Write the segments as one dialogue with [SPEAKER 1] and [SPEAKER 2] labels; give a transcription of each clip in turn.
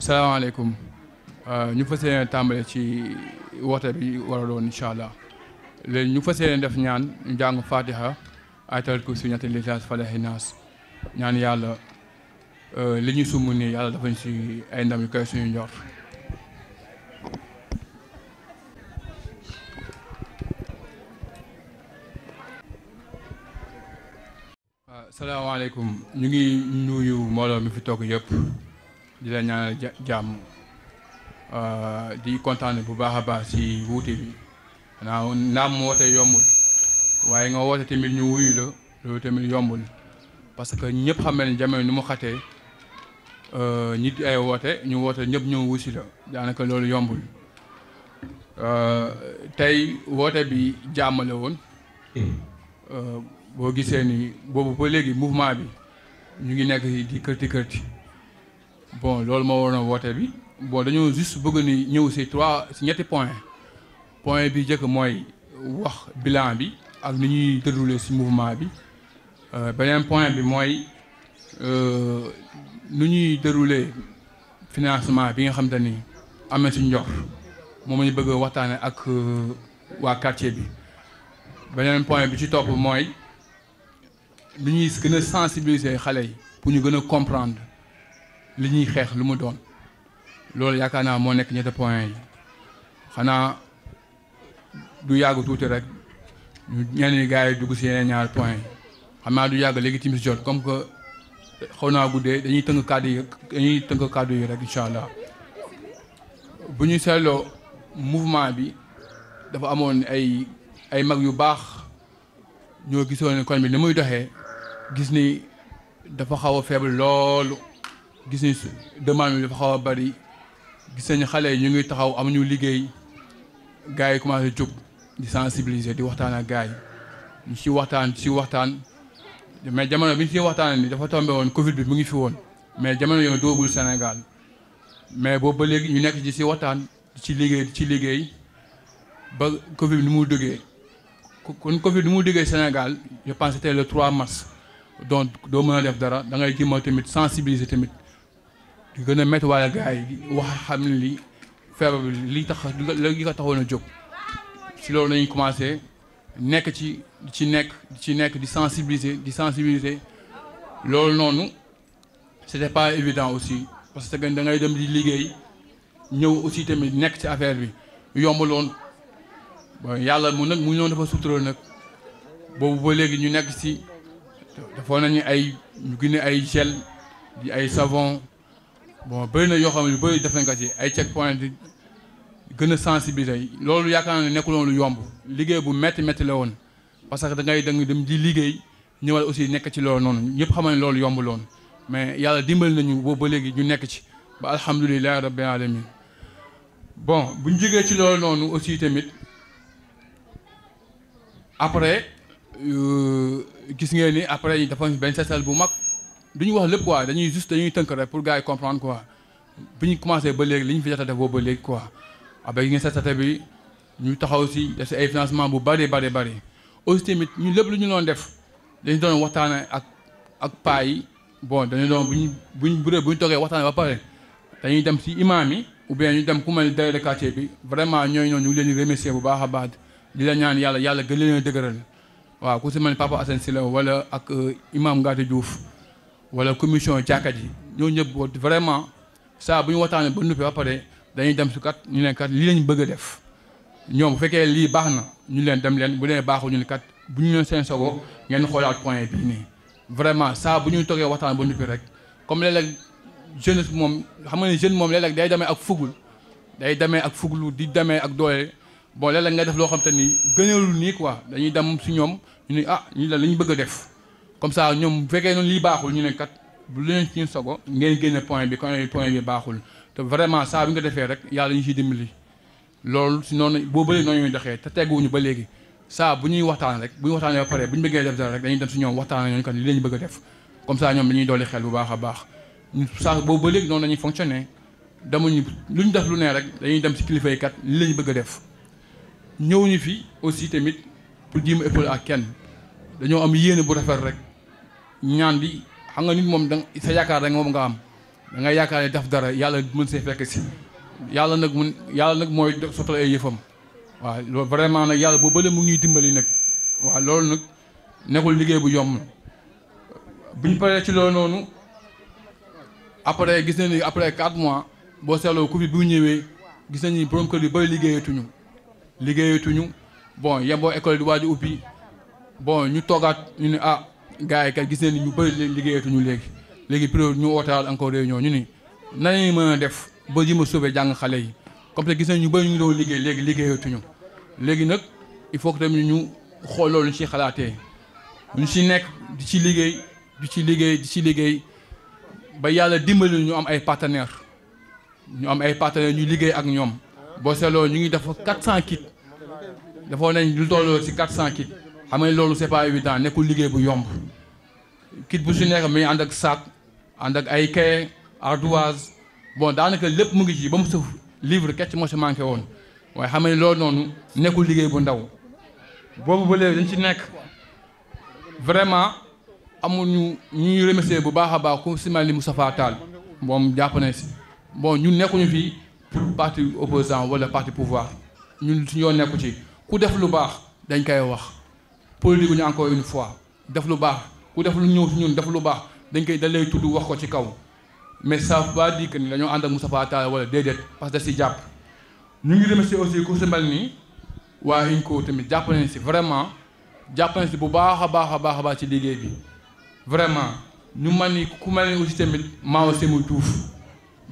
[SPEAKER 1] salaamaaleykum ñu fas yéene tàmbale ci woote bi war a doon incha allah léegi ñu fas yéene def ñaan ñu jàng fatiha ayatal kursi ñetti lixlaas falaxi naas ñaan yàlla li ñu sumb nii yàlla dafa ñu si ay ndam yu koy suñu njort. salaamaaleykum ñu ngi nuyu mbooloo mi fi toog yëpp di la ñaanal jàmm di kontaan bu baax a baax si wuute bi naam woote yombul waaye nga woote tamit ñu wuyu la loolu tamit yombul parce que ñëpp xam ne jamono ni mu xatee nit ay woote ñu woote ñëpp ñëw wusi la daanaka loolu yombul tey woote bi jàmm la woon boo gisee ni boobu ba léegi mouvement bi ñu ngi nekk di kërti kërti bon loolu moo waroon woote bi bon dañoo juste bëgg ni ñëw si ñetti point bi njëkk mooy wax bilan bi ak ni ñuy dérouler si mouvement bi beneen point bi mooy nu ñuy dérouler financement bi nga xam te ni am na si njor moom la ñu bëgg waxtaane ak waa quartier bi beneen point bi ci topp mooy lu ñuy gën a sensibiliser xale yi pour ñu gën a comprendre li ñuy xeex lu mu doon loolu yaakaar naa moo nekk ñetti point yi xanaa du yàgg tuuti rek ñenn ñi gars yi dugg si yeneen ñaari point yi xam naa du yàgg léegi timis jot comme que xaw naa guddee dañuy tënk kàddu yi rek incha allah bu ñu seetloo mouvement bi dafa amoon ay mag yu baax ñoo gisoon ne koñ bi ni muy doxee gis ni dafa xaw a faible loolu gis ni demande bi dafa xaw a bari gis nañu xale yi ñu ngi taxaw amuñu liggéey gars yi commencé jóg di sensibiliser di waxtaan ak gars yi ñu ci waxtaan mais jamono bi ñu ci waxtaan ni dafa tombé woon Covid bi mu ngi fi woon mais jamono yooyu doogul Sénégal mais boobu ba léegi ñu nekk ci waxtaan ci liggéey ba Covid bi ni mu duggee kon Covid ni mu duggee Sénégal je pense c'était le 3 mars donc doo mën a def dara da ngay jéem tamit sensibiliser tamit di gën a métti wala gars yi wax xam ne li feebar bi li ko taxoon a jóg si loolu lañuy commencé nekk di sensibiliser loolu noonu c'était pas évident aussi parce que da ngay dem di liggéey ñëw aussi tamit nekk ci affaire bi yombaloon bon yàlla mu ñëw dafa sutura nag boobu ba léegi ñu nekk ci defoon nañu ñu génne ay gel di ay savon bon bëri na yoo xam ne lu bëri def nañ ko ci ay check point di gën a sensibiliser loolu yaakaar naa ne nekkuloon lu yomb liggéey bu métti la woon parce que da ngay dem di liggéey ñëwal aussi nekk ci loolu noonu ñëpp xam ne loolu yomb loon mais yàlla dimbali nañu boobu ba léegi ñu nekk ci ba alhamdulilah rabbil alamin bon bu ñu jógee ci loolu noonu aussi tamit après gis ngeen ni après dafa benn seetal bu mag du ñu wax lépp quoi dañuy tënk rek pour gars yi comprendre quoi bu ñu commencé ba léegi li ñu fi jot a def boobu ba léegi quoi après gis ngeen seetal bi ñu taxaw si def si ay financement bu bari aussi tamit ñu lépp lu ñu doon def dañu doon waxtaane ak paa yi bon dañu doon bu ñu toogee waxtaane ba pare dañuy dem si imam yi ou bien ñu dem ku mel délégué de quartier bi vraiment ñooñu noonu ñu ngi leen di remercier bu baax a baax di la ñaan yàlla gën leen a dëgëral waaw ku si mel ni Papa Assane Sylla wala ak imam Ngati Diouf wala commission jàkka ji ñoo ñëpp vraiment saa bu ñu waxtaanee ba noppi ba pare dañuy dem si kat ñu ne kat lii lañ bëgg a def ñoom bu fekkee lii baax na ñu leen dem leen bu dee baaxul ñu ne kat bu ñu leen seen sogo ngeen xoolaat point bii nii vraiment saa bu ñuy toogee waxtaan ba noppi rek comme léeg-léeg jeunesse moom xam nga ne jeune moom léeg-léeg day demee ak fuglu di demee ak doole bon léeg-léeg nga def loo xam te ni gënalul nii quoi dañuy dem si ñoom ñu ne ñu la ñu bëgg a def comme ça ñoom bu fekkee noonu lii baaxul ñu ne kat bu leen ci sogo ngeen génne point bi bi baaxul te vraiment saa bi nga defee rek yàlla ñu ciy dimbali loolu si noonu boo bëri noonu ñuy doxee te tegguwuñu ba léegi saa bu ñuy waxtaan rek bu ñu waxtaanee ba pare bu ñu bëggee def dara rek dañuy dem si ñoom waxtaan ñooñu kat li lañu bëgg a def comme ça ñoom dañuy dolli xel bu baax a baax saa boobu ba léegi noonu dañuy fonctionner demuñu lu ñu def lu ne rek dañuy dem si kilifa yi kat li lañu bëgg a def ñëwuñu fi aussi tamit pour jéem a épaule ak kenn dañoo am yéene bu rafet rek ñaan di xam nga nit moom da sa yaakaar rek moom nga am da nga yaakaar ne def dara yàlla mën see fekk si yàlla nag mooy sottal ay yëfam waaw loolu vraiment nag yàlla boo bële mu ngi dimbali nag waaw loolu nag nekkul liggéey bu yomb bu ñu paree ci loolu noonu après gis nañ ni après 4 mois boo seetloo Covid bi bu ñëwee gis nañ ni borom kër yu bëri liggéeyatuñu bon yemboo école di waaj a ubbi bon ñu toogaat ñu ne ah gars yi kat gis nañ ni ñu bëri liggéeyatuñu léegi période ñu wootaal encore réunion ñu ni nañu mën a def ba ji ma sauver jàng xale yi comme te gis nañ ñu bëri ñu ngi doon liggéey léegi liggéeyatuñu léegi nag il faut que tamit ñu xool loolu ñu ciy xalaatee ñu ci nekk di ci liggéey ba yàlla dimbali ñu am ay partenaires ñu liggéey ak ñoom boo seetloo ñu ngi def 400 kits dafa nañ lu tolloo ci 400 kits xam nga loolu c'est pas évident nekkul liggéey bu yomb kit bu ci nekk mi ànd ak sac ànd ak ay cahier ardoise bon daanaka lépp mu ngi ci ba mu sëf livre kecc moo ci manqué woon waaye xam nga loolu noonu nekkul liggéey bu ndaw boobu ba léegi dañ ci nekk vraiment amul ñu ñuy remercier bu baax a baax ku si mel ni Moustapha Tall moom jàpp na si bon ñun nekkuñu fii pour parti opposant wala parti pouvoir ñun suñu yoon nekku ci ku def lu baax dañ koy wax politique ñu encore une fois def lu baax ku def lu ñëw si ñun def lu baax dañ lay tudd wax ko ci kaw mais ça veut pas dire que ni dañoo ànd ak Moustapha Tall wala déedéet parce que da si jàpp ñu ngi remercier aussi ku si mel ni waa INCO tamit jàpp nañ si vraiment jàpp nañ si bu baax a baax ci liggéey bi vraiment ñu mel ni ku mel ni aussi tamit Mao Sémou Diouf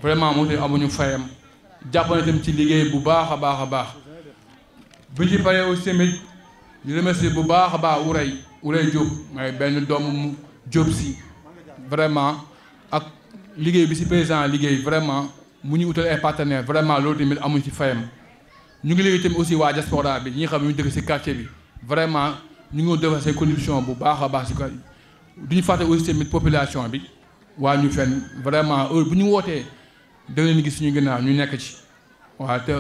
[SPEAKER 1] vraiment moo tamit amuñu fayam jàpp nañ tamit ci liggéey bu baax a baax bu ci paree aussi tamit ñu remercier bu baax a baax Ourey Diop mooy benn doomu Diop si vraiment ak liggéey bi si président liggéey vraiment mu ñu utal ay partenaires vraiment loolu tamit amuñ ci fayam ñu ngi liggéey tamit aussi waa diaspora bi ñi nga xam ne ñu dëkk si quartier bi vraiment ñu ngi defar seen contribution bu baax a baax si ko du ñu fàtte aussi tamit population bi waa ñu fenn vraiment heure bu ñu wootee da leen gis suñu ginnaaw ñu nekk ci waaw te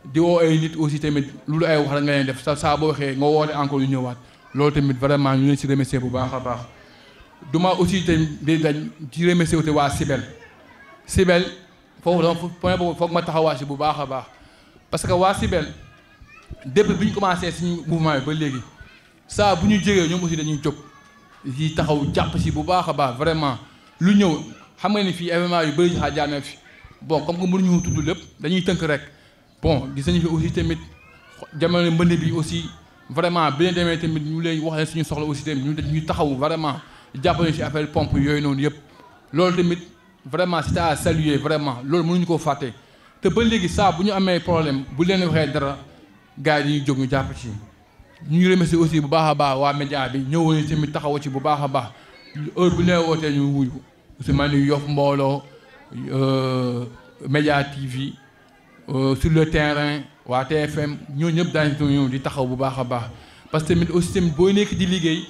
[SPEAKER 1] di woo ay nit aussi tamit lu ay wax la nga leen def saa boo waxee nga woote encore yu ñëwaat loolu tamit vraiment ñu leen si remercier bu baax a baax duma aussi tamit dañ ci remercier aussi waa Sibel foofu dama point boobu foog ma taxawaa si bu baax a baax parce que waa Sibel depuis bi ñu commencé suñu mouvement bi ba léegi saa bu ñu jógee ñoom aussi dañuy jóg yi taxaw jàpp si bu baax a baax vraiment lu ñëw xam nga ni fii événement yu bëri jaar na fi bon comme que mënuñu tudd lépp dañuy tënk rek bon gis nañu fi aussi tamit jamono mbënd bi aussi vraiment bi leen demee tamit ñu leen wax leen suñu soxla aussi tamit ñu taxaw vraiment jàppale si affaire pompe yooyu noonu yëpp loolu tamit vraiment c'est à saluer vraiment loolu mënuñu koo fàtte te ba léegi saa bu ñu amee problème bu leen waxee dara gars yi dañuy jóg ñu jàpp ci ñu ngi remercier aussi bu baax a baax waa média bi ñëwoon tamit taxaw ci bu baax a baax heure bu leen wootee ñu wuyu su ma ni Yoff Mbooloo Média TV sur le terrain waa TFM ñoo ñëpp daañu ñëw di taxaw bu baax a baax parce que tamit aussi tamit booy nekk di liggéey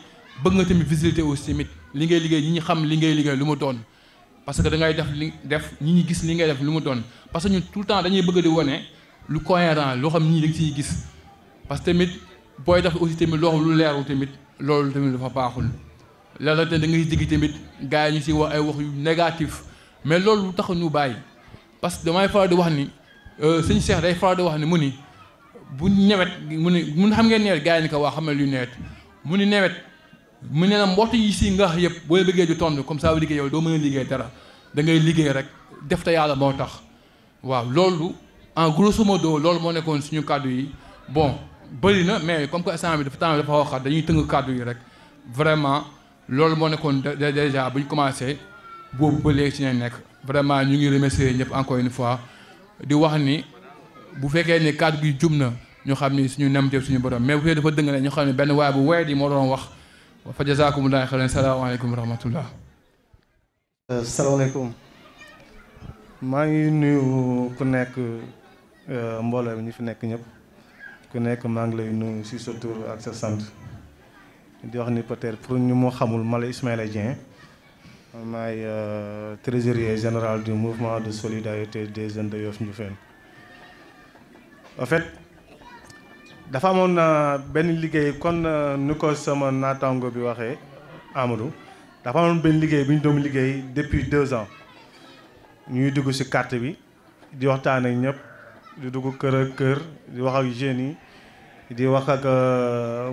[SPEAKER 1] bëgg nga tamit visiter aussi tamit li ngay liggéey ñi ñu xam li ngay liggéey lu mu doon parce que da ngay def ñi ñu gis li ngay def lu mu doon parce que ñun tout le temps dañuy bëgg di wane lu cohérent loo xam ñii dañ siy gis parce que tamit booy def aussi tamit loo xam lu leerul tamit loolu tamit dafa baaxul léeg-léeg da ngay digg tamit gars yi ñu si wax ay wax yu négatif mais loolu lu tax ñu bàyyi parce que damay faral di wax ni sëñ Cheikh day faral di wax ni mu ni bu ñewet mun xam ngeen nawet gars yi ni ko waa xam ne lu nawet mu ni nawet mu ne la mbott yi si nga wax yëpp boo bëggee di tontu comme ça veut dire que yow doo mën a liggéey dara da ngay liggéey rek def te yàlla moo tax waaw loolu en grosso modo loolu moo nekkoon suñu kàddu yi bon bëri na mais comme que instant bi dafa temps dafa waxaat dañuy tënk kàddu yi rek vraiment loolu moo nekkoon déjà bu ñu commencé boobu ba léegi ci nañ nekk vraiment ñu ngi remercier ñëpp encore une fois di wax ni bu fekkee ni kàddu gi jum na ñu xam ni suñu nemteef suñu borom mais bu fekkee dafa dëng ne ñu xam ne benn waaye bu weer di moo doon wax fa jazaakumullaahu xayran salaamaaleykum wa rahmatullah.
[SPEAKER 2] salaamaaleykum maa ngi nuyu ku nekk mbooloo mi ñu fi nekk ñëpp ku nekk maa ngi lay nuyu si sa tur ak sa sant di wax ni peut-être pour ñu moo xamul ma la Ismaïla Dieng maay trésorier général du mouvement de solidarité des jeunes de Yoff Ndioufène. En fait dafa amoon benn liggéey kon ni ko sama naataango bi waxee Amadou dafa amoon benn liggéey bi ñu doon liggéey depuis 2 ans ñuy dugg ci carte bi di waxtaan ak ñëpp di dugg kër ak kër di wax ak jeunes yi di wax ak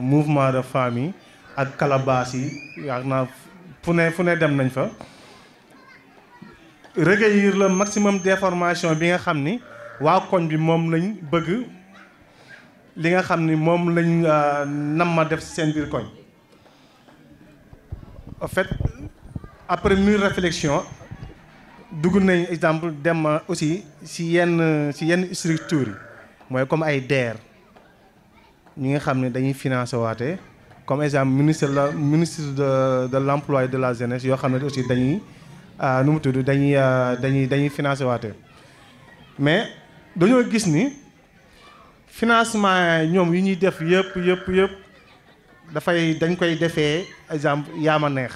[SPEAKER 2] mouvement de famille ak calebasse yi yaakaar naa fu ne dem nañ fa recueillir le maximum d'information bi nga xam ni waa koñ bi moom lañ bëgg li nga xam ni moom lañ nam ma def ci seen biir koñ. En fait après mûre réflexion dugg nañ exemple dem aussi ci yenn structures yi mooy comme ay DER ñi nga xam ne dañuy financer waate comme exemple ministre de l'emploi et de la jeunesse yoo xam ne aussi dañuy nu mu tudd dañuy financer waate mais dañoo gis ni financement ñoom yi ñuy def yëpp dañ koy defee exemple yaama neex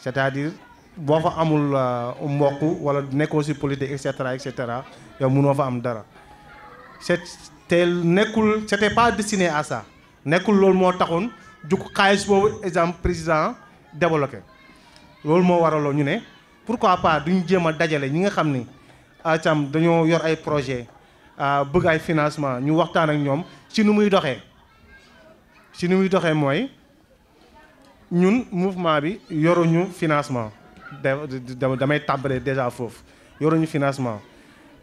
[SPEAKER 2] c'est-à-dire boo fa amul mbokk wala nekkoo ci politique et cetera yow mënoo fa am dara c'était pas destiné à ça nekkul loolu moo taxoon jug xaalis boobu exemple président débloqué loolu moo waraloo ñu ne pourquoi pas duñ jéem a dajale ñi nga xam ni acam dañoo yor ay projet bëgg ay financement ñu waxtaan ak ñoom ci nu muy doxee mooy ñun mouvement bi yoruñu financement damay tàmbalee déjà foofu yoruñu financement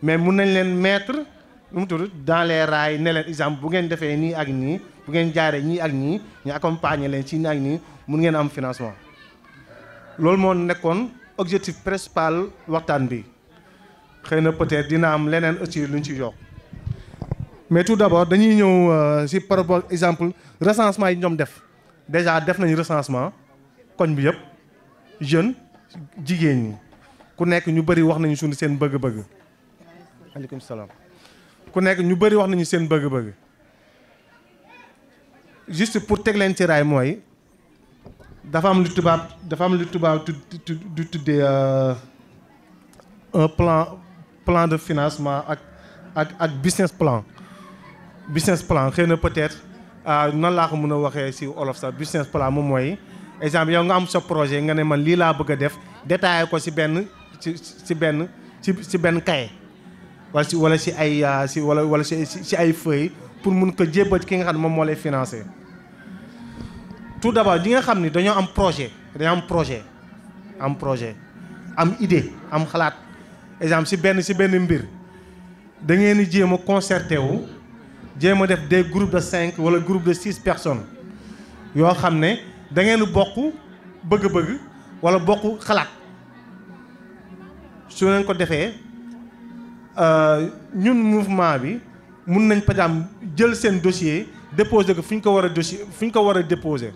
[SPEAKER 2] mais mun nañ leen mettre nu mu tudd dans les rails ne leen exemple bu ngeen defee nii ak nii bu ngeen jaaree ñii ak ñii ñu accompagner leen ci nii ak nii mun ngeen am financement loolu moo nekkoon objectif principal waxtaan bi xëy na peut-être dina am leneen aussi luñ ci yokk mais tout d'abord dañuy ñëw ci par rapport exemple recensement yi ñoom def déjà def nañu recensement koñ bi yëpp jeune jigéen ñi ku nekk ñu bëri wax nañu suñu seen bëgg-bëgg aleykum salaam ku nekk ñu bëri wax nañu seen bëgg-bëgg juste pour teg leen ci raay mooy dafa am lu tubaab du tuddee un plan de financement ak business plan xëy na peut-être nan laa ko mën a waxee ci olof sax business plan moom mooy exemple yow nga am sa projet nga ne man lii laa bëgg a def détaillé ko ci benn cahier wala ci ay ci ay feuilles pour mun ko jébbal ki nga xam ne moom moo lay financer. tout d'abord ñi nga xam ni dañoo am projet am idée am xalaat exemple ci benn mbir da ngeen di jéem a concerté wu jéem a def des groupes de 5 wala groupe de 6 personnes yoo xam ne da ngeen bokk bëgg-bëgg wala bokk xalaat su leen ko defee ñun mouvement bi mun nañ par exemple jël seen dossier déposer ko fu ñu ko war a déposer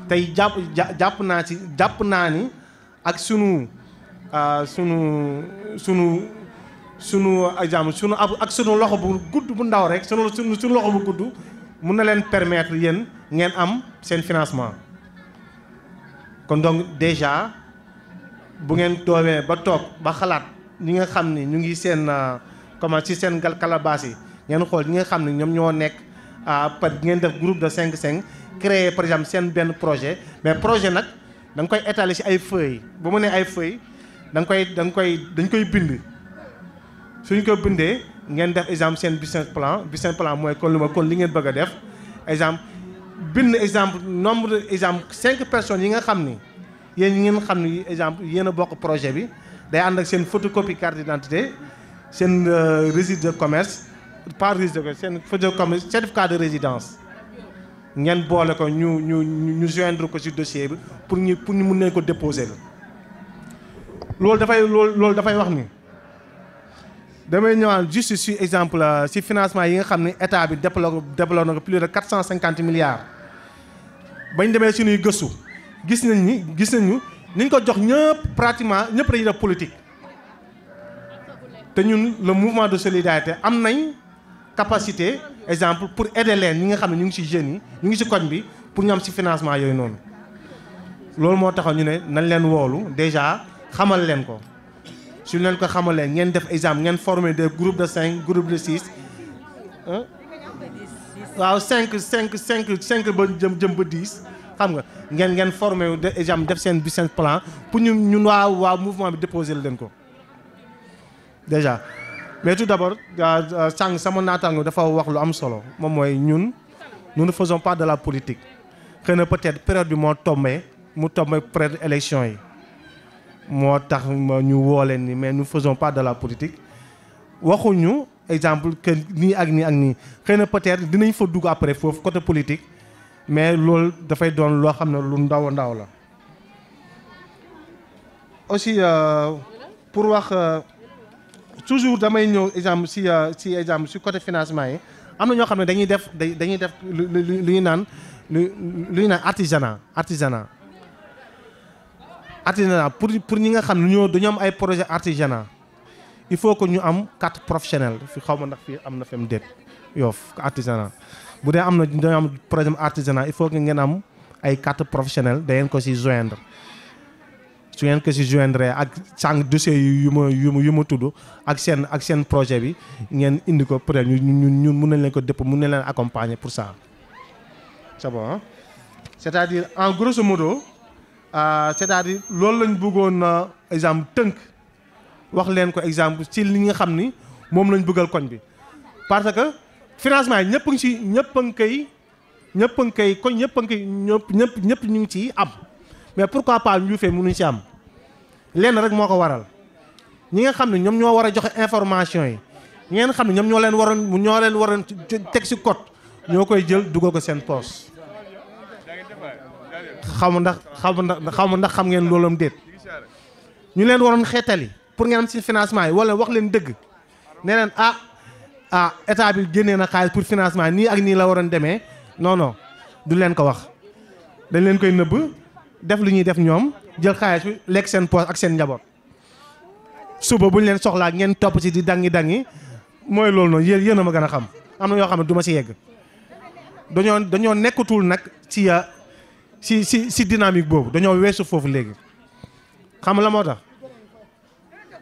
[SPEAKER 2] tey jàpp naa ni ak sunu exemple ak sunu loxo bu gudd bu ndaw rek sunu loxo bu gudd mun na leen permettre yéen ngeen am seen financement. kon donc déjà bu ngeen toogee ba toog ba xalaat ñi nga xam ni ñu ngi seen ci seen calebasse yi ngeen xool ñi nga xam ne ñoom ñoo nekk par ngeen def groupe de 5 créer par exemple seen benn projet mais projet nag da nga koy étaler ci ay feuilles bu mu nee ay feuilles dañ koy bind. suñ ko bindee ngeen def exemple seen business plan mooy kon li ngeen bëgg a def exemple bind exemple nombre exemple 5 personnes yi nga xam ni yéen ngeen xam ni exemple yéen a bokk projet bi day ànd ak seen photocopie carte d'identité seen registre de commerce pas registre de commerce seen photocopie de commerce certificat de résidence ngeen boole ko ñu joindre ko ci dossier bi pour ñu mun nañ ko déposer la loolu dafay wax ni damay ñëwaat juste ci exemple ci financement yi nga xam ne état bi déploie na ko plus de 450 milliards bañ demee suñuy gëstu gis nañu niñ ko jox ñëpp pratiquement ñëpp dañuy def politique te ñun le mouvement de solidarité am nañ capacité exemple pour aider leen ñi nga xam ne ñu ngi ci jeunes yi ñu ngi ci koñ bi pour ñu am ci financement yooyu noonu loolu moo taxaw ñu ne nañ leen woolu déjà xamal leen ko su leen ko xamalee ngeen def exemple ngeen former des groupes de 5 groupes de 6 waaw 5 ba jëm ba 10 xam nga ngeen former de exemple def seen business plan pour ñun waa mouvement bi déposer leen ko déjà mais tout d'abord sànq sama naataango dafa wax lu am solo moom mooy ñun nous ne faisons pas de la politique xëy na peut-être période bi moo tombé mu tombé période élection yi moo tax ñu woo leen ni mais nous ne faisons pas de la politique waxuñu exemple que nii ak nii ak nii xëy na peut-être dinañ fa dugg après foofu côté politique mais loolu dafay doon loo xam ne lu ndaw a ndaw la aussi pour wax toujours damay ñëw exemple si exemple si côté financement yi am na ñoo xam ne dañuy def lu ñu naan artisanat pour ñi nga xam ne dañoo am ay projet artisanat il faut que ñu am carte professionnelle fi xaw ma ndax fii am na fi mu déet Yoff artisanat bu dee am na dañoo am projet artisanat il faut que ngeen am ay carte professionnelle da ngeen ko si joindre su ngeen ko si joindre ak sànq dossier yu ma tudd ak seen projet bi ngeen indi ko peut être ñun mun nañ leen ko dépôt mun nañ leen accompagner pour ça c'est bon hein? C'est-à-dire en grosso modo c'est-à-dire loolu lañ bëggoon exemple tënk wax leen ko exemple ci li nga xam ni moom lañ bëggal koñ bi parce que financement yi ñëpp a ngi ñëpp ñu ngi ciy am mais pourquoi pas ñu fee mënuñ ci am lenn rek moo ko waral ñi nga xam ne ñoom ñoo war a joxe information yi ñi ngeen xam ne ñoom ñoo leen waroon teg ci code ñoo koy jël dugal ko seen poche xaw ma ndax xam ngeen loolu am déet ñu leen waroon xeetali pour ngeen am ci financement yi wala wax leen dëgg ne leen état bi génnee na xaalis pour financement nii ak nii la waroon demee non du leen ko wax dañ leen koy nëbb def lu ñuy def ñoom jël xaalis bi lekk seen poche ak seen njaboot suba bu ñu leen soxlaa ngeen topp ci di dangi mooy loolu noonu yéen a ma gën a xam am na yoo xam ne du ma ci yegg dañoo nekkatul nag ci dynamique boobu dañoo weesu foofu léegi xam la moo tax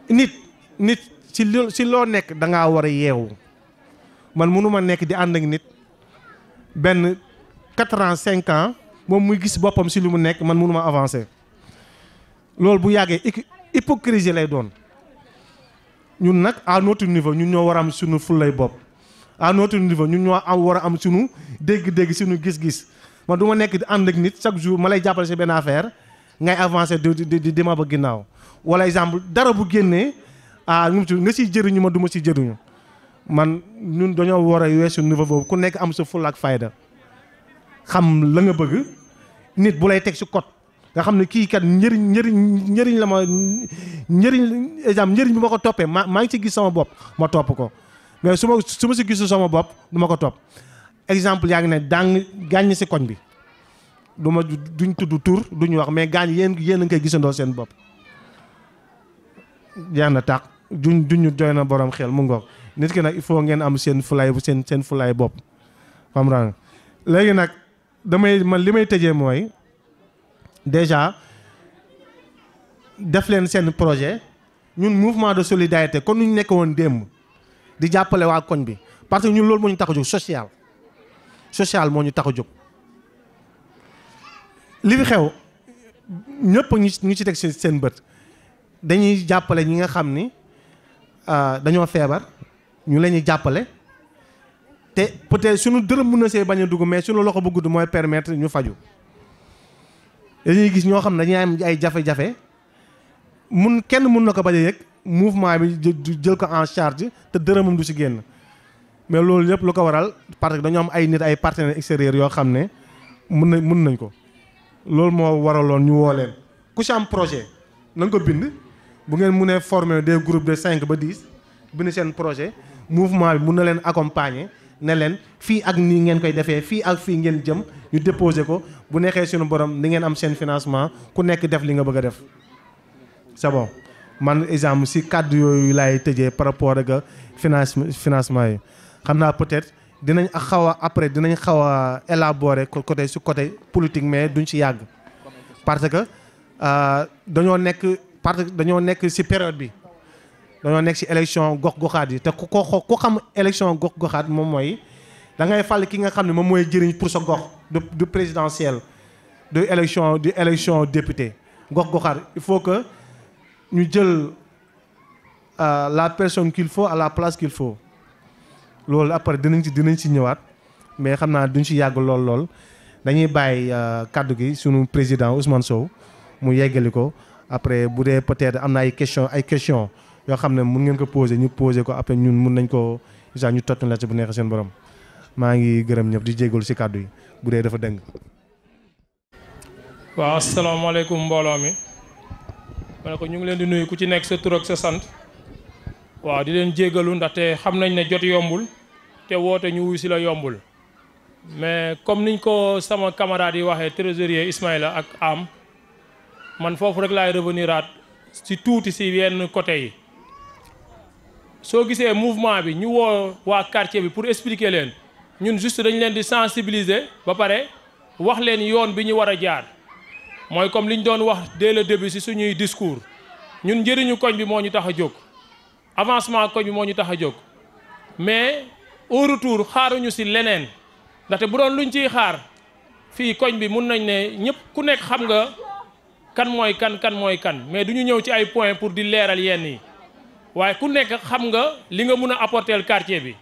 [SPEAKER 2] nit ci loo nekk da ngaa war a yeewu man mënuma nekk di ànd ak nit benn 4 ans 5 ans moom muy gis boppam ci li mu nekk man mënuma avancer loolu bu yàggee hypocrisie lay doon ñun nag à notre niveau ñun ñoo war a am suñu fullay bopp à notre niveau ñun ñoo war a am suñu dégg-dégg suñu gis-gis man du ma nekk di ànd ak nit chaque jour ma lay jàppale ci benn affaire ngay avancer di ma ba ginnaaw wala exemple dara bu génnee nga ciy jëriñu ma du ma ci jëriñu man ñun dañoo war a weesu niveau boobu ku nekk am sa fulla ak fayda xam la nga bëgg nit bu lay teg ci code nga xam ne kii kat njëriñ la ma njëriñ bi ma ko toppee maa ngi ci gis sama bopp ma topp ko mais su ma ci gisul sama bopp du ma ko topp exemple yaa ngi ne gaañ ci koñ bi duñ tudd tur duñu wax mais gaañ yéen a ngi koy gisandoo seen bopp jeex na tàq duñu doy na borom xel mu ngoog nit ki nag il faut ngeen am seen fulaay bopp xam nga léegi nag man li may tëjee mooy déjà def leen seen projet ñun mouvement de solidarité kon ñu nekk woon démb di jàppale waa koñ bi parce que ñun loolu moo ñu tax a jóg social moo ñu tax a jóg li fi xew ñëpp ñu ci teg seen bët dañuy jàppale ñi nga xam ni dañoo feebar ñu leen ñuy jàppale te peut-être suñu dërëm mën na see bañ a dugg mais suñu loxo bu gudd mooy permettre ñu faju dañuy gis ñoo xam ne dañuy am ay jafe-jafe kenn mun na ko bañ a yëg mouvement bi jël ko en charge te dërëmam du ci génn mais loolu yëpp lu ko waral parce que dañoo am ay nit ay partenaires extérieurs yoo xam ne mun nañ ko loolu moo waraloon ñu woo leen ku ci am projet na nga ko bind bu ngeen mënee former des groupes de 5 ba 10 bind seen projet mouvement bi mun na leen accompagner ne leen fii ak nii ngeen koy defee fii ak fii ngeen jëm ñu déposer ko bu neexee suñu borom di ngeen am seen financement ku nekk def li nga bëgg a def c'est bon man exemple si kàddu yooyu laay tëjee par rapport ak financement yi xam naa peut-être dinañ xaw a élaborer côté politique mais duñ ci yàgg parce que dañoo nekk ci période bi dañoo nekk ci élection gox-goxaat yi te ku xam élection gox-goxaat moom mooy da ngay fal ki nga xam ne moom mooy jëriñ pour sa gox du présidentiel du élection député gox-goxaat il faut que ñu jël la personne qu'il faut à la place qu'il faut loolu après dinañ ci ñëwaat mais xam naa duñ ci yàgg lool dañuy bàyyi kaddu gi sunu président Ousmane Sow mu yeggali ko après bu dee peut-être am na ay questions yoo xam ne mun ngeen ko poser ñu poser ko après ñun mun nañ ko isa ñu tontu la ci bu neexee seen borom maa ngi gërëm ñëpp di jégalu ci kaddu yi bu dee dafa dëng.
[SPEAKER 3] waaw asalaamaaleykum mbooloo mi ma ne ko ñu ngi leen di nuyu ku ci nekk sa tur ak sa sant waaw di leen jégalu ndaxte xam nañ ne jot yombul te woote ñu wuy si la yombul mais comme niñ ko sama camarade yi waxee trésorier Ismaïla ak Am man foofu rek laay revenir aat si tuuti si yenn côté yi soo gisee mouvement bi ñu woo waa quartier bi pour expliquer leen ñun juste dañ leen di sensibiliser ba pare wax leen yoon bi ñu war a jaar mooy comme li ñu doon wax dès le début si suñuy discours ñun njëriñu koñ bi moo ñu tax a jóg avancement koñ bi moo ñu tax a jóg mais au retour xaaruñu si leneen ndaxte bu doon luñ ciy xaar fii koñ bi mun nañ ne ñëpp ku nekk xam nga kan mooy kan mais du ñu ñëw ci ay points pour di leeral yenn yi waaye ku nekk xam nga li nga mun a apporter quartier bi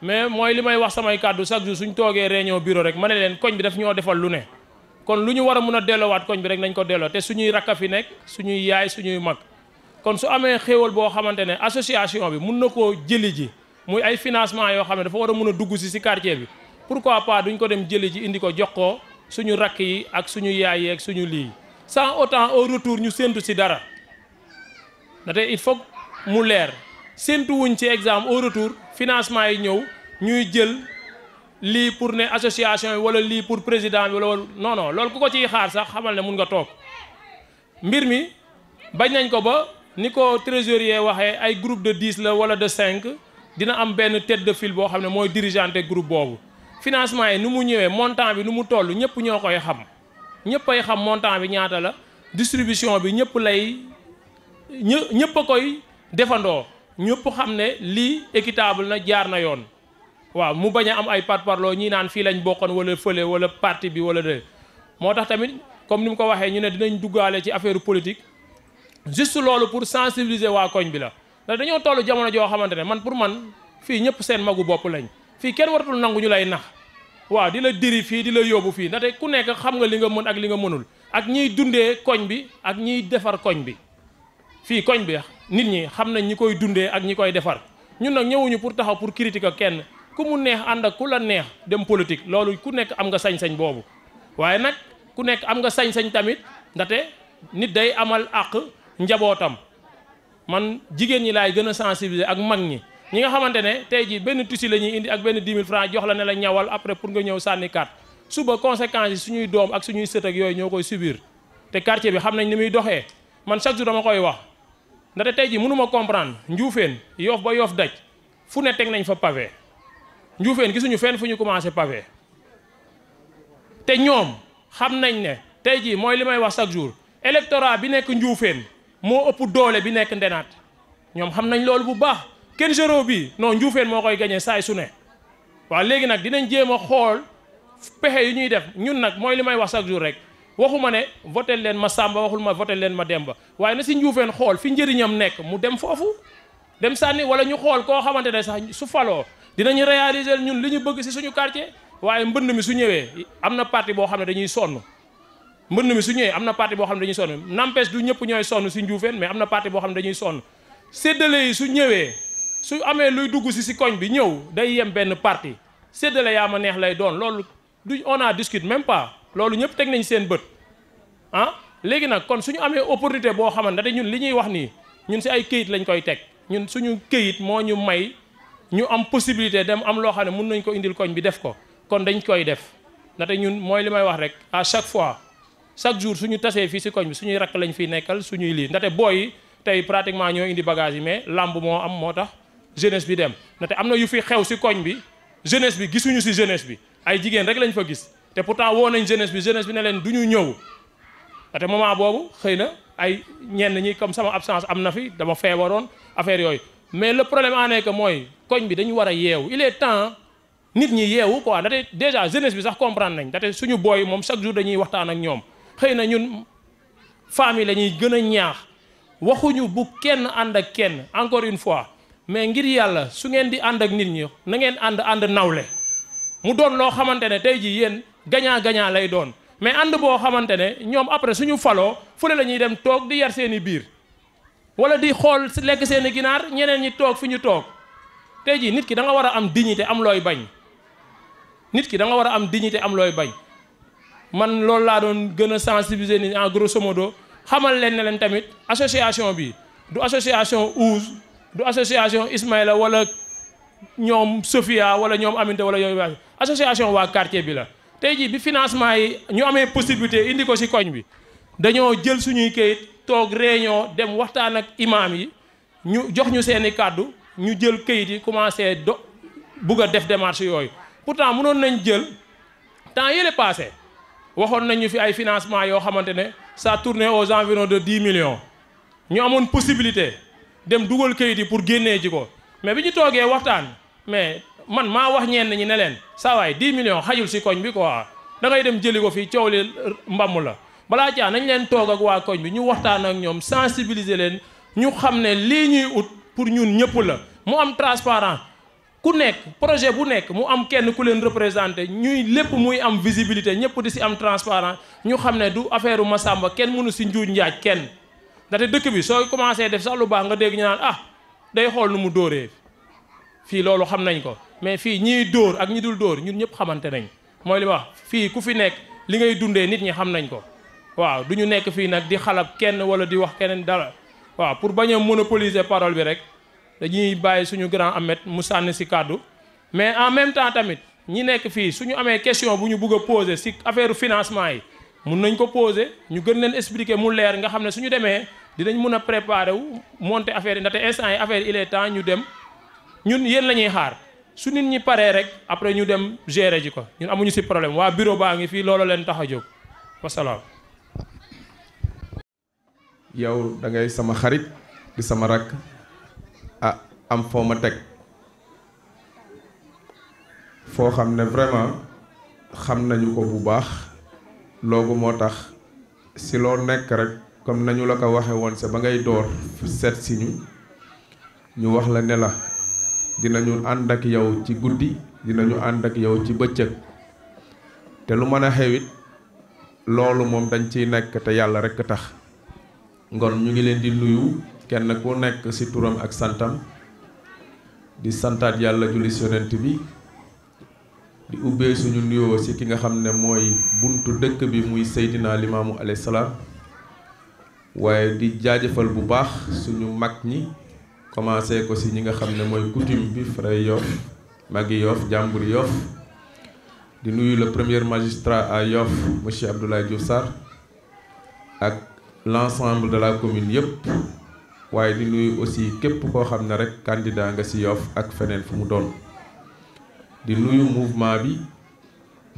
[SPEAKER 3] mais mooy li may wax samay kàddu chaque jour suñ toogee réunion bureau rek ma ne leen koñ bi daf ñoo defal lu ne kon lu ñu war a mun a delloowaat koñ bi rek nañ ko delloo te suñuy rakka fi nekk suñuy yaay suñuy mag kon su amee xéewal boo xamante ne association bi mun na koo jëli ji muy ay financement yoo xam ne dafa war a mun a dugg si quartier bi pourquoi pas duñ ko dem jëli ji indi ko jox ko suñu rakk yi ak suñu yaay yi ak suñu lii sans autant au retour ñu séntu si dara ndaxte il faut mu leer séntu wuñ ci exemple au retour financement yi ñëw ñuy jël lii pour ne association yi wala lii pour président bi wala non loolu ku ko ciy xaar sax xamal ne mun nga toog mbir mi bañ nañ ko ba ni ko trésorier waxee ay groupe de 10 la wala de 5 dina am benn tête de file boo xam ne mooy dirigeante groupe boobu financement yi nu mu ñëwee montant bi nu mu toll ñëpp ñoo koy xam ñëpp ay xam montant bi ñaata la distribution bi ñëpp a koy defandoo ñëpp xam ne lii équitable na jaar na yoon waaw mu bañ a am ay parparloo ñii naan fii lañ bokkoon wala fële wala parti bi wala de moo tax tamit comme ni mu ko waxee ñu ne dinañ duggaale ci affaire politique juste loolu pour sensibiliser waa koñ bi la ndax dañoo toll jamono joo xamante ne man pour man fii ñëpp seen magu bopp lañ fii kenn waratul nangu ñu lay nax waaw di la diri fii di la yóbbu fii ndaxte ku nekk xam nga li nga mën ak li nga mënul ak ñiy dundee koñ bi ak ñiy defar koñ bi fii koñ bi nit ñi xam nañ ñi koy dundee ak ñi koy defar ñun nag ñëwuñu pour taxaw pour critiquer kenn ku mu neex ànd ak ku la neex dem politique loolu ku nekk am nga sañ-sañ boobu waaye nag ku nekk am nga sañ-sañ tamit ndaxte nit day amal àq njabootam man jigéen ñi laay gën a sensibiliser ak mag ñi nga xamante ne tey jii benn tissu la ñuy indi ak benn 10 000 francs jox la ne la ñawal après pour nga ñëw sànni carte suba conséquences yi suñuy doom ak suñuy sët ak yooyu ñoo koy subir te quartier bi xam nañ ni muy doxee man chaque jour dama koy wax ndaxte tey jii mënuma comprendre Njuufeen Yoff ba Yoff daj fu ne teg nañ fa pavé Njuufeen gisuñu fenn fu ñu commencé pavé te ñoom xam nañ ne tey jii mooy li may wax chaque jour électorat bi nekk Njuufeen moo ëpp doole bi nekk Ndenaat ñoom xam nañ loolu bu baax kenn géro bi non Njuufeen moo koy gañee saay su ne waaw léegi nag dinañ jéem a xool pexe yu ñuy def ñun nag mooy li may wax chaque jour rek waxuma ne voté leen ma Samba waxul ma voté leen ma Demba waaye na si Njuufeen xool fi njëriñam nekk mu dem foofu dem sànni wala ñu xool koo xamante ne sax su faloo dinañu réaliser ñun li ñu bëgg si suñu quartier waaye mbënd mi su ñëwee am na parti boo xam ne dañuy sonn mbënd mi su ñëwee am na parti boo xam ne dañuy sonn n'empêche du ñëpp ñooy sonn si Njuufeen mais am na parti boo xam ne dañuy sonn séddale yi su ñëwee su amee luy dugg si koñ bi ñëw day yem benn parti séddale yaa ma neex lay doon loolu du on a discute même pas loolu ñëpp teg nañ seen bët ah léegi nag kon suñu amee opportunité boo xamante ne ñun li ñuy wax nii ñun si ay këyit lañ koy teg ñun suñu këyit moo ñu may ñu am possibilité dem am loo xam ne mun nañ ko indil koñ bi def ko kon dañ koy def ndaxte ñun mooy li may wax rek à chaque fois chaque jour suñu tasee fii si koñ bi suñuy rakk lañ fiy nekkal suñuy lii ndaxte booy yi tey pratiquement ñoo indi bagage yi mais lamb moo am moo tax jeunesse bi dem ndaxte am na yu fi xew si koñ bi jeunesse bi gisuñu si jeunesse bi ay jigéen rek lañ fa gis te pourtant woo nañ jeunesse bi ne leen du ñu ñëw ndaxte moment boobu xëy na ay ñenn ñi comme sama absence am na fi dama feebaroon affaire yooyu mais le problème en est que mooy koñ bi dañu war a yeewu il est temps nit ñi yeewu quoi ndaxte déjà jeunesse bi sax comprendre nañ ndaxte suñu booy moom chaque jour dañuy waxtaan ak ñoom xëy na ñun femmes yi la ñuy gën a ñaax waxuñu bu kenn ànd ak kenn encore une fois mais ngir yàlla su ngeen di ànd ak nit ñi na ngeen ànd nawle mu doon loo xamante ne tey jii yéen gagnant-gagnant lay doon mais ànd boo xamante ne ñoom après suñu faloo fële la ñuy dem toog di yar seen i biir wala di xool lekk seen i ginaar ñeneen ñi toog fi ñu toog tey jii nit ki da nga war a am dignité am looy bañ nit ki da nga war a am dignité am looy bañ man loolu laa doon gën a sensibiliser nit en grosso modo xamal leen ne leen tamit association bi du association Ouz du association Ismaïla wala ñoom Sofia wala ñoom Aminta wala yooyu association waa quartier bi la tey jii bi financement yi ñu amee possibilité indi ko ci koñ bi dañoo jël suñuy kayit toog réunion dem waxtaan ak imam yi ñu jox ñu seeni kàddu ñu jël kayit yi commencé bugg a def démarche yooyu pourtant mënoon nañ jël temps yële passé waxoon nañu fi ay financement yoo xamante ne ça tournait aux environs de 10 millions ñu amoon possibilité dem dugal kayit yi pour génnee ji ko mais bi ñu toogee waxtaan mais man maa wax ñenn ñi ne leen saa waay 10 millions xajul si koñ bi quoi da ngay dem jëli ko fii coow li mbamm la balaa caa nañ leen toog ak waa koñ bi ñu waxtaan ak ñoom sensibiliser leen ñu xam ne lii ñuy ut pour ñun ñëpp la mu am transparent ku nekk projet bu nekk mu am kenn ku leen représenté ñuy lépp muy am visibilité ñëpp di si am transparent ñu xam ne du affaire u Massamba kenn mënu si njuuj njaaj kenn ndaxte dëkk bi sooy commencé def sax lu baax nga dégg ñu naan ah day xool nu mu dóoree fii loolu xam nañ ko mais fii ñiy dóor ak ñi dul dóor ñun ñëpp xamante nañ mooy li ma wax fii ku fi nekk li ngay dundee nit ñi xam nañ ko waaw du ñu nekk fii nag di xalab kenn wala di wax keneen dara waaw pour bañ a monopoliser parole bi rek dañuy bàyyi suñu grand Ahmed mu sànni si kàddu mais en même temps tamit ñi nekk fii suñu amee question bu ñu bëgg a poser si affaire financement yi mun nañ ko poser ñu gën leen expliquer mu leer nga xam ne suñu demee dinañ mun a préparer wu monter affaire yi ndaxte instant yi affaire il est temps ñu dem ñun yéen la ñuy xaar su nit ñi paree rek après ñu dem gérer ji ko ñun amuñu si problème waa bureau baa ngi fii loolu leen tax a jóg wasalaam.
[SPEAKER 4] yow da ngay sama xarit di sama rakk am foo ma teg foo xam ne vraiment xam nañu ko bu baax loolu moo tax si loo nekk rek comme nañu la ko waxe woon sa ba ngay door seet si ñu wax la ne la dinañu ànd ak yow ci guddi dinañu ànd ak yow ci bëccëg te lu mën a xewit loolu moom dañ ciy nekk te yàlla rekk tax ngon ñu ngi leen di nuyu kenn ku nekk ci turam ak santam di santaat yàlla julli ci yonent bi di ubbee suñu nuyoo ci ki nga xam ne mooy buntu dëkk bi muy Seydina Limaamu alayhi salaam waaye di jaajëfal bu baax suñu mag ñi commencé ko ci ñi nga xam ne mooy coutume bi Frère Yoff Magui Yoff Jàmbur Yoff di nuyu le premier magistrat à Yoff monsieur Abdoulaye Diouf Sarr ak l'ensemble de la commune yëpp waaye di nuyu aussi képp koo xam ne rek candidat nga ci Yoff ak feneen fu mu doon di nuyu mouvement bi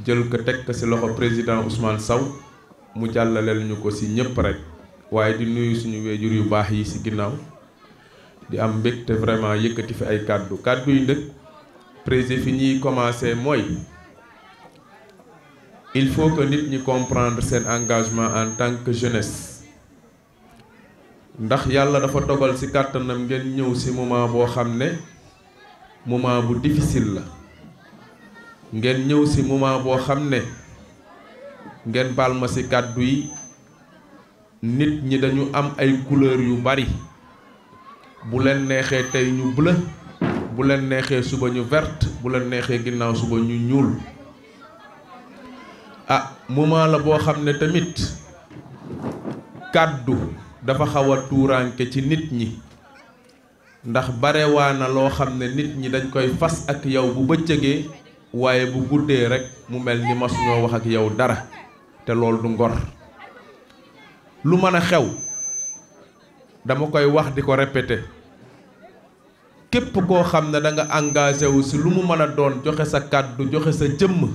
[SPEAKER 4] jël ko teg ko ci loxo président Ousmane Sow mu jàllaleel ñu ko ci ñëpp rek waaye di nuyu suñu wéjur yu baax yi ci ginnaaw di am mbégte vraiment yëkkati fi ay kàddu yi ndëkk président fi ñuy commencé mooy il faut que nit ñi comprendre seen engagement en tant que jeunesse ndax yàlla dafa dogal ci kàttanam ngeen ñëw ci moment boo xam ne moment bu difficile la ngeen ñëw ci moment boo xam ne ngeen baal ma ci kàddu yi nit ñi dañu am ay couleur yu bari bu leen neexee tey ñu bleu bu leen neexee suba ñu verte bu leen neexee ginnaaw suba ñu ñuul moment la boo xam ne tamit kàddu dafa xaw a tuuraanke ci nit ñi ndax barewaa na loo xam ne nit ñi dañ koy fas ak yow bu bëccëgee waaye bu guddee rek mu mel ni masuñoo wax ak yow dara te loolu du ngor lu mën a xew dama koy wax di ko répété képp koo xam ne da nga engagé wu si lu mu mën a doon joxe sa kàddu joxe sa jëmm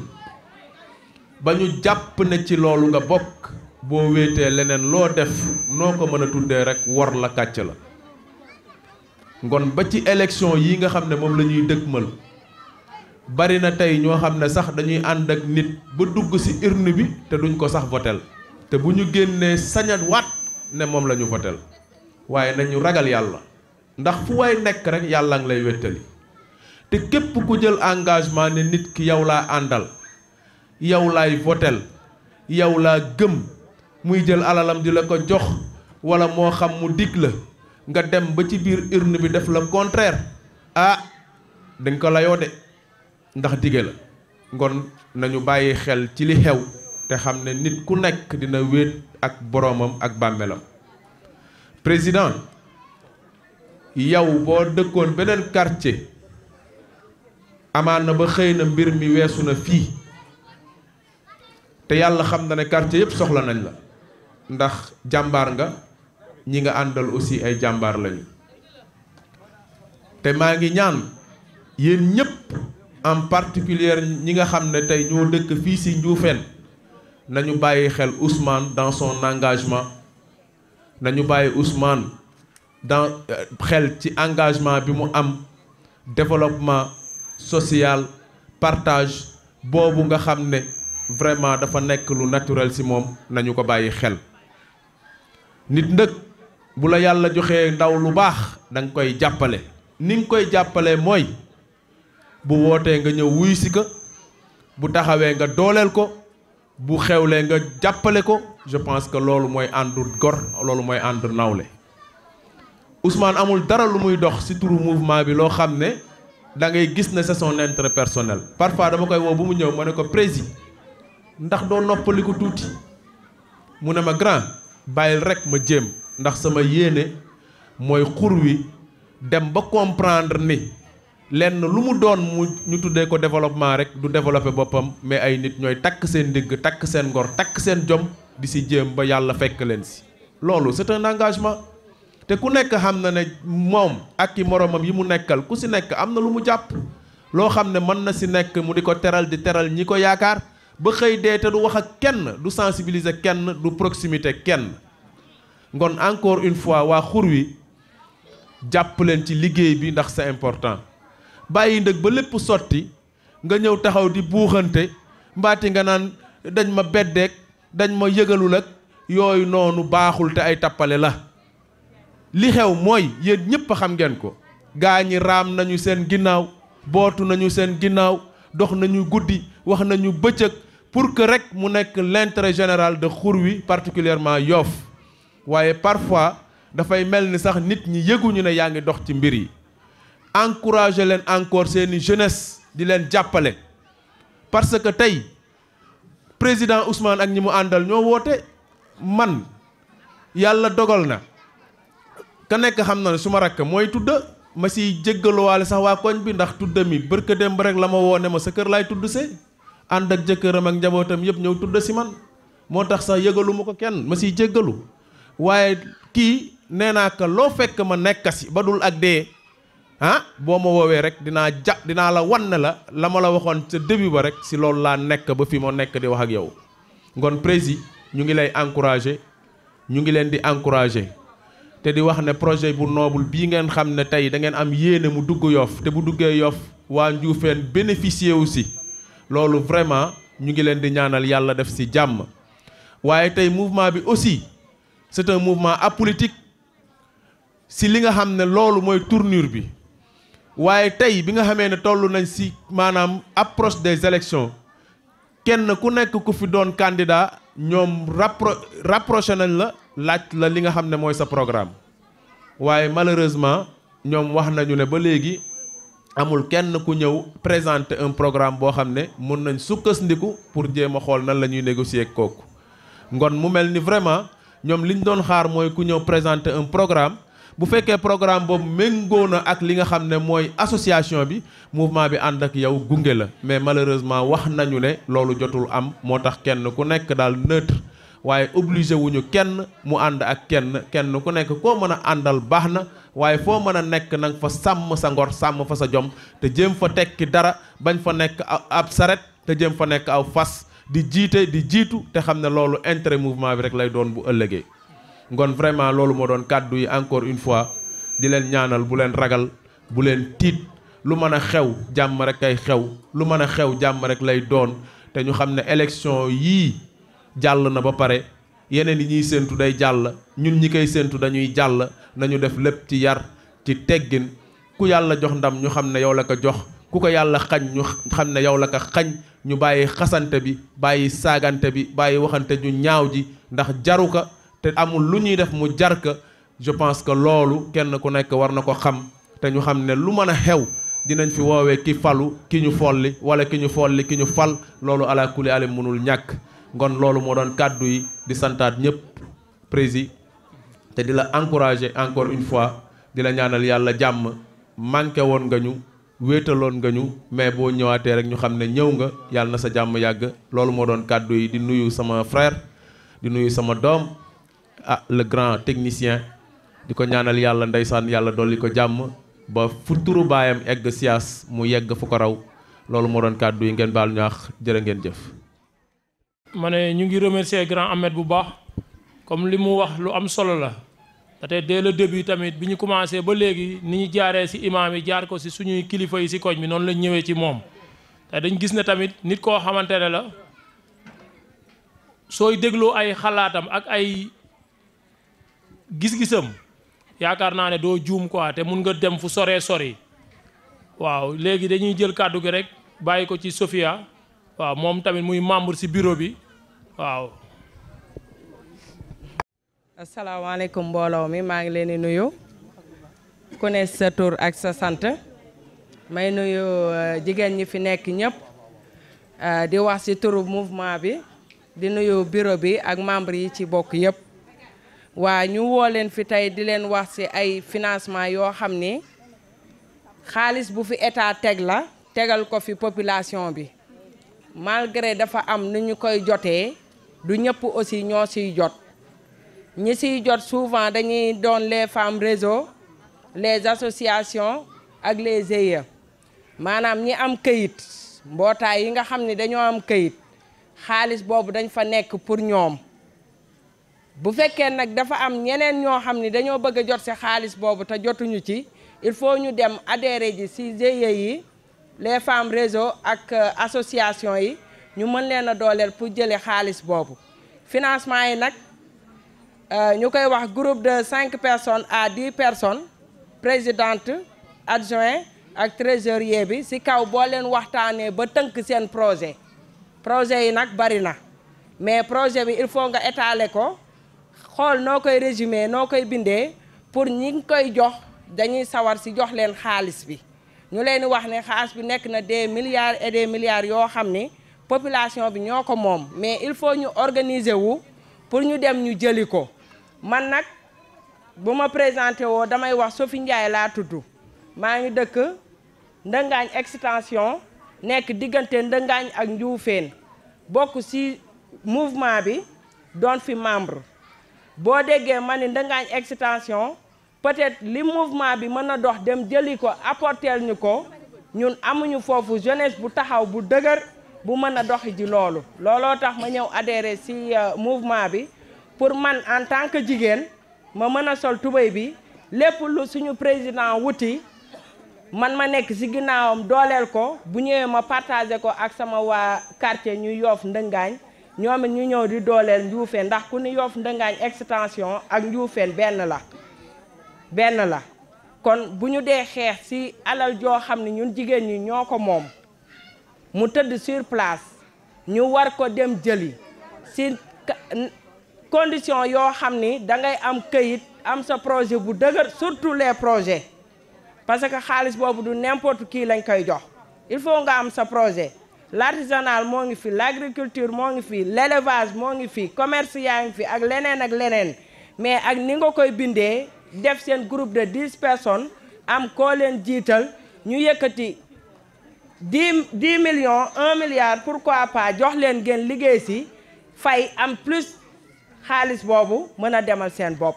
[SPEAKER 4] ba ñu jàpp ne ci loolu nga bokk boo wéetee leneen loo def noo ko mën a tuddee rek wor la kàcc la ngon ba ci élection yi nga xam ne moom la ñuy dëgmal bari na tey ñoo xam ne sax dañuy ànd ak nit ba dugg ci urne bi te duñ ko sax votel te bu ñu génnee sañat waat ne moom la ñu votel waaye nañu ragal yàlla ndax fu waay nekk rek yàlla ngi lay wettali te képp ku jël engagement ne nit ki yow laa àndal yow laay votel yow laa gëm muy jël alalam di la ko jox wala moo xam mu dig la nga dem ba ci biir urne bi def la contraire dañ ko layoo de ndax dige la ngon nañu bàyyi xel ci li xew te xam ne nit ku nekk dina wéet ak boroomam ak bàmmeelam président yow boo dëkkoon beneen quartier amaan na ba xëy na mbir mi weesu na fii te yàlla xam na ne quartier yëpp soxla nañ la ndax jàmbaar nga ñi nga àndal aussi ay jàmbaar lañu te maa ngi ñaan yéen ñëpp en particulier ñi nga xam ne tey ñoo dëkk fii ci Ndioufène nañu bàyyi xel Ousmane dans son engagement nañu bàyyi Ousmane dans xel ci engagement bi mu am développement social partage boobu nga xam ne vraiment dafa nekk lu naturel ci moom nañu ko bàyyi xel nit ndëkk bu la yàlla joxee ndaw lu baax danga koy jàppale ni nga koy jàppale mooy bu wootee nga ñëw wuyu si ko bu taxawee nga dooleel ko bu xewlee nga jàppale ko je pense que loolu mooy àndu gor loolu mooy àndu nawle Ousmane amul dara lu muy dox ci turu mouvement bi loo xam ne da ngay gis ne c'est son intérêt personnel parfois dama koy woo bu mu ñëw ma ne ko président ndax doo noppaliku tuuti mu ne ma grand bàyyil rek ma jéem ndax sama yéene mooy xur wi dem ba comprendre ni lenn lu mu doon mu ñu tuddee ko développement rek du développer boppam mais ay nit ñooy takk seen ndigg takk seen ngor takk seen jom di ci jéem ba yàlla fekk leen ci loolu c'est un engagement te ku nekk xam na ne moom ak i moromam yi mu nekkal ku ci nekk am na lu mu jàpp loo xam ne mën na ci nekk mu di ko teral di teral ñi ko yaakaar ba xëy dee te du wax ak kenn du sensibiliser kenn du proximité kenn ngon encore une fois waa xur wi jàpp leen ci liggéey bi ndax c'est important bàyyi ndëg ba lépp sotti nga ñëw taxaw di buuxante mbaati nga naan dañ ma beddeek dañ ma yëgalul ak yooyu noonu baaxul te ay tappale la li xew mooy yéen ñëpp xam ngeen ko gaa ñi raam nañu seen ginnaaw bootu nañu seen ginnaaw dox nañu guddi wax nañu bëccëg pour que rek mu nekk l'intérêt général de xur wi particulièrement Yoff waaye parfois dafay mel ni sax nit ñi yëguñu ne yaa ngi dox ci mbir yi encourager leen encore seeni jeunesse di leen jàppale parce que tey président Ousmane ak ñi mu àndal ñoo woote man yàlla dogal na ka nekk xam na ne su ma rakk mooy tudda ma siy jéggaluwaale sax waa koñ bi ndax tudda mi bërka démb rek la ma woo ne ma sa kër laay tudd see ànd ak jëkkëram ak njabootam yëpp ñëw tudda si man moo tax sax yëgalu ma ko kenn ma siy jéggalu waaye kii nee naa ko loo fekk ma nekk si ba dul ak dee boo ma woowee rek dinaa la wan ne la ma la waxoon ca début ba rek si loolu laa nekk ba fi ma nekk di wax ak yow ngon président ñu ngi lay encourager ñu ngi leen di encourager te di wax ne projet bu noble bii ngeen xam ne tey da ngeen am yéene mu dugg Yoff te bu duggee Yoff waa Ndioufène bénéficier aussi loolu vraiment ñu ngi leen di ñaanal yàlla def ci jàmm waaye tey mouvement bi aussi c'est un mouvement apolitique ci li nga xam ne loolu mooy tournure bi waaye tey bi nga xamee ne toll nañ ci maanaam approche des élections kenn ku nekk ku fi doon candidat ñoom rapproché nañ la laaj la li nga xam ne mooy sa programme waaye malheureusement ñoom wax nañu ne ba léegi amul kenn ku ñëw présenter un programme boo xam ne mën nañ sukkandiku pour jéem a xool nan la ñuy négocier ak kooku ngon mu mel ni vraiment ñoom liñ doon xaar mooy ku ñëw présenter un programme bu fekkee programme boobu méngoo na ak li nga xam ne mooy association bi mouvement bi ànd ak yow gunge la mais malheureusement wax nañu ne loolu jotul am moo tax kenn ku nekk daal neutre waaye obligé wuñu kenn mu ànd ak kenn ku nekk koo mën a àndal baax na waaye foo mën a nekk nanga fa sàmm sa ngor sàmm fa sa jom te jéem fa tekki dara bañ fa nekk ab saret te jéem fa nekk aw fas di jiite di jiitu te xam ne loolu intérêt mouvement bi rek lay doon bu ëllëgee ngon vraiment loolu moo doon kàddu yi encore une fois di leen ñaanal bu leen ragal bu leen tiit lu mën a xew jàmm rek ay xew lu mën a xew jàmm rek lay doon te ñu xam ne élection yii jàll na ba pare yeneen yi ñuy séentu day jàll ñun ñi koy séentu dañuy jàll nañu def lépp ci yar ci teggin ku yàlla jox ndam ñu xam ne yow la ko jox ku ko yàlla xañ ñu xam ne yow la ko xañ ñu bàyyi xasante bi bàyyi saagante bi bàyyi waxante ñu ñaaw ji ndax jaru ko te amul lu ñuy def mu jar ko. je pense que loolu kenn ku nekk war na ko xam te ñu xam ne lu mën a xew dinañ fi woowee ki falu ki ñu folli wala ki ñu folli ki ñu fal loolu ala kulli alim mënul ñàkk ngon loolu moo doon kàddu yi di santaat ñëpp président te di la encourager encore une fois di la ñaanal yàlla jàmm manqué woon nga ñu wéetaloon nga ñu mais boo ñëwaatee rek ñu xam ne ñëw nga yàlla na sa jàmm yàgg loolu moo doon kàddu yi di nuyu sama frère di nuyu sama doom le grand technicien di ko ñaanal yàlla ndeysaan yàlla dolli ko jàmm ba fu turu baayam egg siyaas mu yegg fu ko raw loolu moo doon kàddu yi ngeen baal ñaax jërë ngeen jëf.
[SPEAKER 3] ma ne ñu ngi remercier grand Ahmed bu baax comme li mu wax lu am solo la te dès le début tamit bi ñu commencé ba léegi ni ñu jaaree ci imaam yi jaar ko ci suñuy kilifa yi ci koñ bi noonu lañ ñëwee ci moom te dañ gis ne tamit nit koo xamante ne la sooy dégloo ay xalaatam ak ay gis-gisam yaakaar naa ne doo juum quoi te mun nga dem fu soree sori waaw léegi dañuy jël kàddu gi rek bàyyi ko ci Sofia waaw moom tamit muy membre ci bureau bi waaw.
[SPEAKER 5] asalaamaaleykum mbooloo mi maa ngi leen di nuyu ku ne sa tur ak sa sant may nuyu jigéen ñi fi nekk ñëpp di wax ci turu mouvement bi di nuyu bureau bi ak membre yi ci bokk yëpp. waa ñu woo leen fi tey di leen wax ci ay financement yoo xam ni xaalis bu fi état teg la tegal ko fi population bi malgré dafa am ni ñu koy jotee du ñëpp aussi ñoo ciy jot ñi ciy jot souvent dañuy doon les femmes réseau les associations ak les GIE maanaam ñi am këyit mbootaay yi nga xam ni dañoo am këyit xaalis boobu dañ fa nekk pour ñoom. bu fekkee nag dafa am ñeneen ñoo xam ni dañoo bëgg a jot ci xaalis boobu te jotuñu ci il faut ñu dem adhérer ji ci GIE yi les femmes réseau ak association yi ñu mën leen a dooleel pour jëlee xaalis boobu financement yi nag ñu koy wax groupe de 5 personnes à 10 personnes présidente adjoint ak trésorier bi ci kaw boo leen waxtaanee ba tënk seen projet yi nag bari na mais projet bi il faut nga étaler ko xool noo koy résumé noo koy bindee pour ñi ngi koy jox dañuy sawar ci jox leen xaalis bi ñu leen di wax ne xaalis bi nekk na des milliards et des milliards yoo xam ni population bi ñoo ko moom mais il faut ñu organiser wu pour ñu dem ñu jëli ko man nag bu ma présenté woo damay wax Sophie Ndiaye laa tudd maa ngi dëkk Ndëngaañ extension nekk diggante Ndëngaañ ak Njuufeen bokk ci mouvement bi doon fi membre boo déggee ma ni Ndëngaañ extension peut-être li mouvement bi mën a dox dem jëli ko apporter ñu ko ñun amuñu foofu jeunesse bu taxaw bu dëgër bu mën a doxi ji loolu looloo tax ma ñëw adhérer ci mouvement bi pour man en tant que jigéen ma mën a sol tubéy bi lépp lu suñu président wuti man ma nekk ci ginnaawam dooleel ko bu ñëwee ma partagé ko ak sama waa quartier ñu Yoff Ndëngaañ ñoom it ñu ñëw di dooleel Njuufeen ndax ku ni Yoff Ndëngaañ extension ak Njuufeen benn la kon bu ñu dee xeex ci alal joo xam ne ñun jigéen ñi ñoo ko moom mu tëdd sur place ñu war ko dem jëli ci condition yoo xam ni da ngay am këyit am sa projet bu dëgër surtout les projets parce que xaalis boobu du n'importe qui lañ koy jox il faut nga am sa projet l'artisanal moo ngi fi l'agriculture moo ngi fi l'élevage moo ngi fi commerce yaa ngi fi ak leneen mais ak ni nga koy bindee def seen groupe de 10 personnes am koo leen jiital ñu yëkkati 10 millions 1 milliard pourquoi pas jox leen ngeen liggéey ci fay am plus xaalis boobu mën a demal seen bopp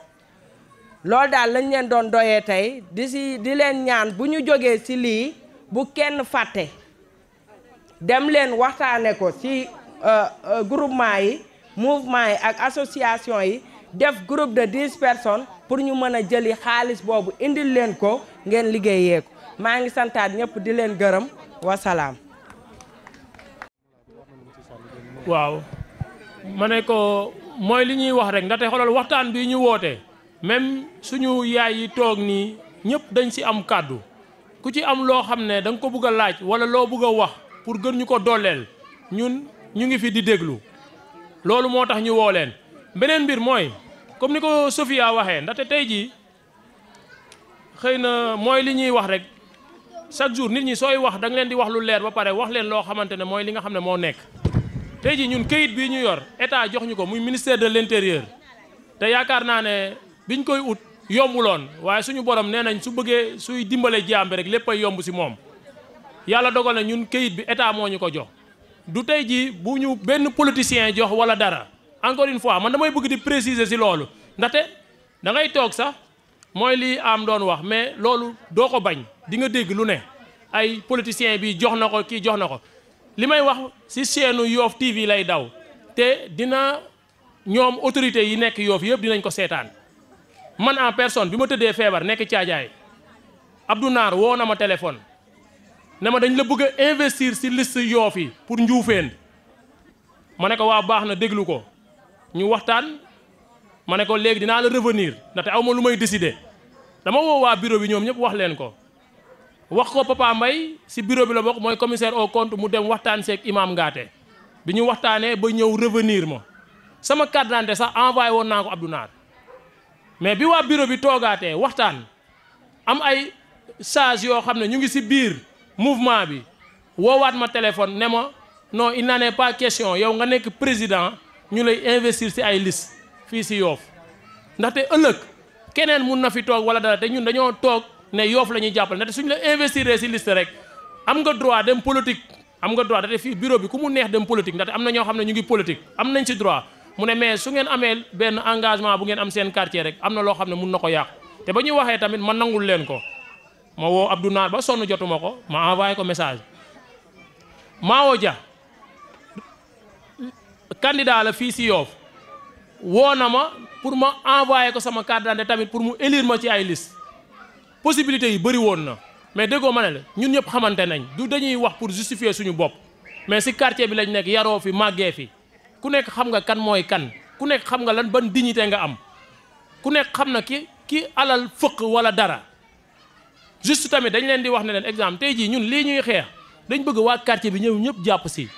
[SPEAKER 5] loolu daal lañ leen doon doyee tey di leen ñaan bu ñu jógee ci lii bu kenn fàtte dem leen waxtaane ko ci groupement yi mouvement yi ak association yi def groupe de 10 personnes pour ñu mën a jëli xaalis boobu indil leen ko ngeen liggéeyee ko maa ngi santaat ñëpp di leen gërëm wasalaam.
[SPEAKER 3] waaw ma ne ko mooy li ñuy wax rek ndaxte xoolal waxtaan bi ñu woote même suñu yaay yi toog nii ñëpp dañ si am kàddu ku ci am loo xam ne da nga ko bëgg a laaj wala loo bëgg a wax pour gën ñu ko dooleel ñun ñu ngi fi di déglu loolu moo tax ñu woo leen. beneen mbir mooy comme ni ko Sofia waxee ndaxte tey jii xëy na mooy li ñuy wax rek chaque jour nit ñi sooy wax da nga leen di wax lu leer ba pare wax leen loo xamante ne mooy li nga xam ne moo nekk. tey jii ñun këyit bii ñu yor état jox ñu ko muy ministère de l'intérieur te yaakaar naa ne biñ koy ut yombuloon waaye suñu borom nee nañ su bëggee suy dimbale jaam bi rek lépp ay yomb si moom. yàlla dogal na ñun këyit bi état moo ñu ko jox du tey jii bu ñu benn politicien jox wala dara encore une fois man damay bëgg di préciser si loolu ndaxte da ngay toog sax mooy li am doon wax mais loolu doo ko bañ di nga dégg lu ne ay politicien bi jox na ko kii jox na ko. li may wax ci chaîne Yoff TV lay daw te dina ñoom autorités yi nekk Yoff yëpp dinañ ko seetaan man en personne bi ma tëddee feebar nekk Caajaay Abdou Naar woo na ma téléphone ne ma dañ la bëgg a investir ci liste Yoff yi pour Njuufeen ma ne ko waa baax na déglu ko ñu waxtaan ma ne ko léegi dinaa la revenir ndaxte aw ma lu may décider dama woo waa bureau bi ñoom ñëpp wax leen ko. wax ko Papa Mbaye ci bureau bi la bokk mooy commissaire au compte mu dem waxtaan seeg imam Ngaate bi ñu waxtaanee ba ñëw revenir ma sama carte d'identité sax envoyé woon naa ko Abdou Naar mais bi waa bureau bi toogaatee waxtaan am ay charge yoo xam ne ñu ngi ci biir mouvement bi woowaat ma téléphone ne ma non il n'en est pas question yow nga nekk président ñu lay investir ci ay liste fii ci Yoff ndaxte ëllëg keneen mun na fi toog wala dara te ñun dañoo toog ne Yoff la ñuy jàppale ndaxte suñu la investir ci liste rek am nga droit dem politique am nga droit ndaxte fii bureau bi ku mu neex dem politique ndaxte am na ñoo xam ne ñu ngi politique am nañ ci droit mu ne mais su ngeen amee benn engagement bu ngeen am seen quartier rek am na loo xam ne mun na ko yàq te ba ñuy waxee tamit ma nangul leen ko ma woo Abdou Naar ba sonn jotuma ko ma envoyé ko message. Mao Dia candidat la fii ci Yoff woo na ma pour ma envoyé ko sama carte d'identité tamit pour mu élire ma ci ay liste possibilité yi bëri woon na mais déggoo ma ne la ñun ñëpp xamante nañ du dañuy wax pour justifier suñu bopp mais ci quartier bi lañ nekk yaroo fi màggee fi ku nekk xam nga kan mooy kan ku nekk xam nga lan ban dignité nga am ku nekk xam na ki alal fëq wala dara juste tamit dañ leen di wax ne leen exemple tey jii ñun lii ñuy xeex dañ bëgg waa quartier bi ñëw ñëpp jàpp ci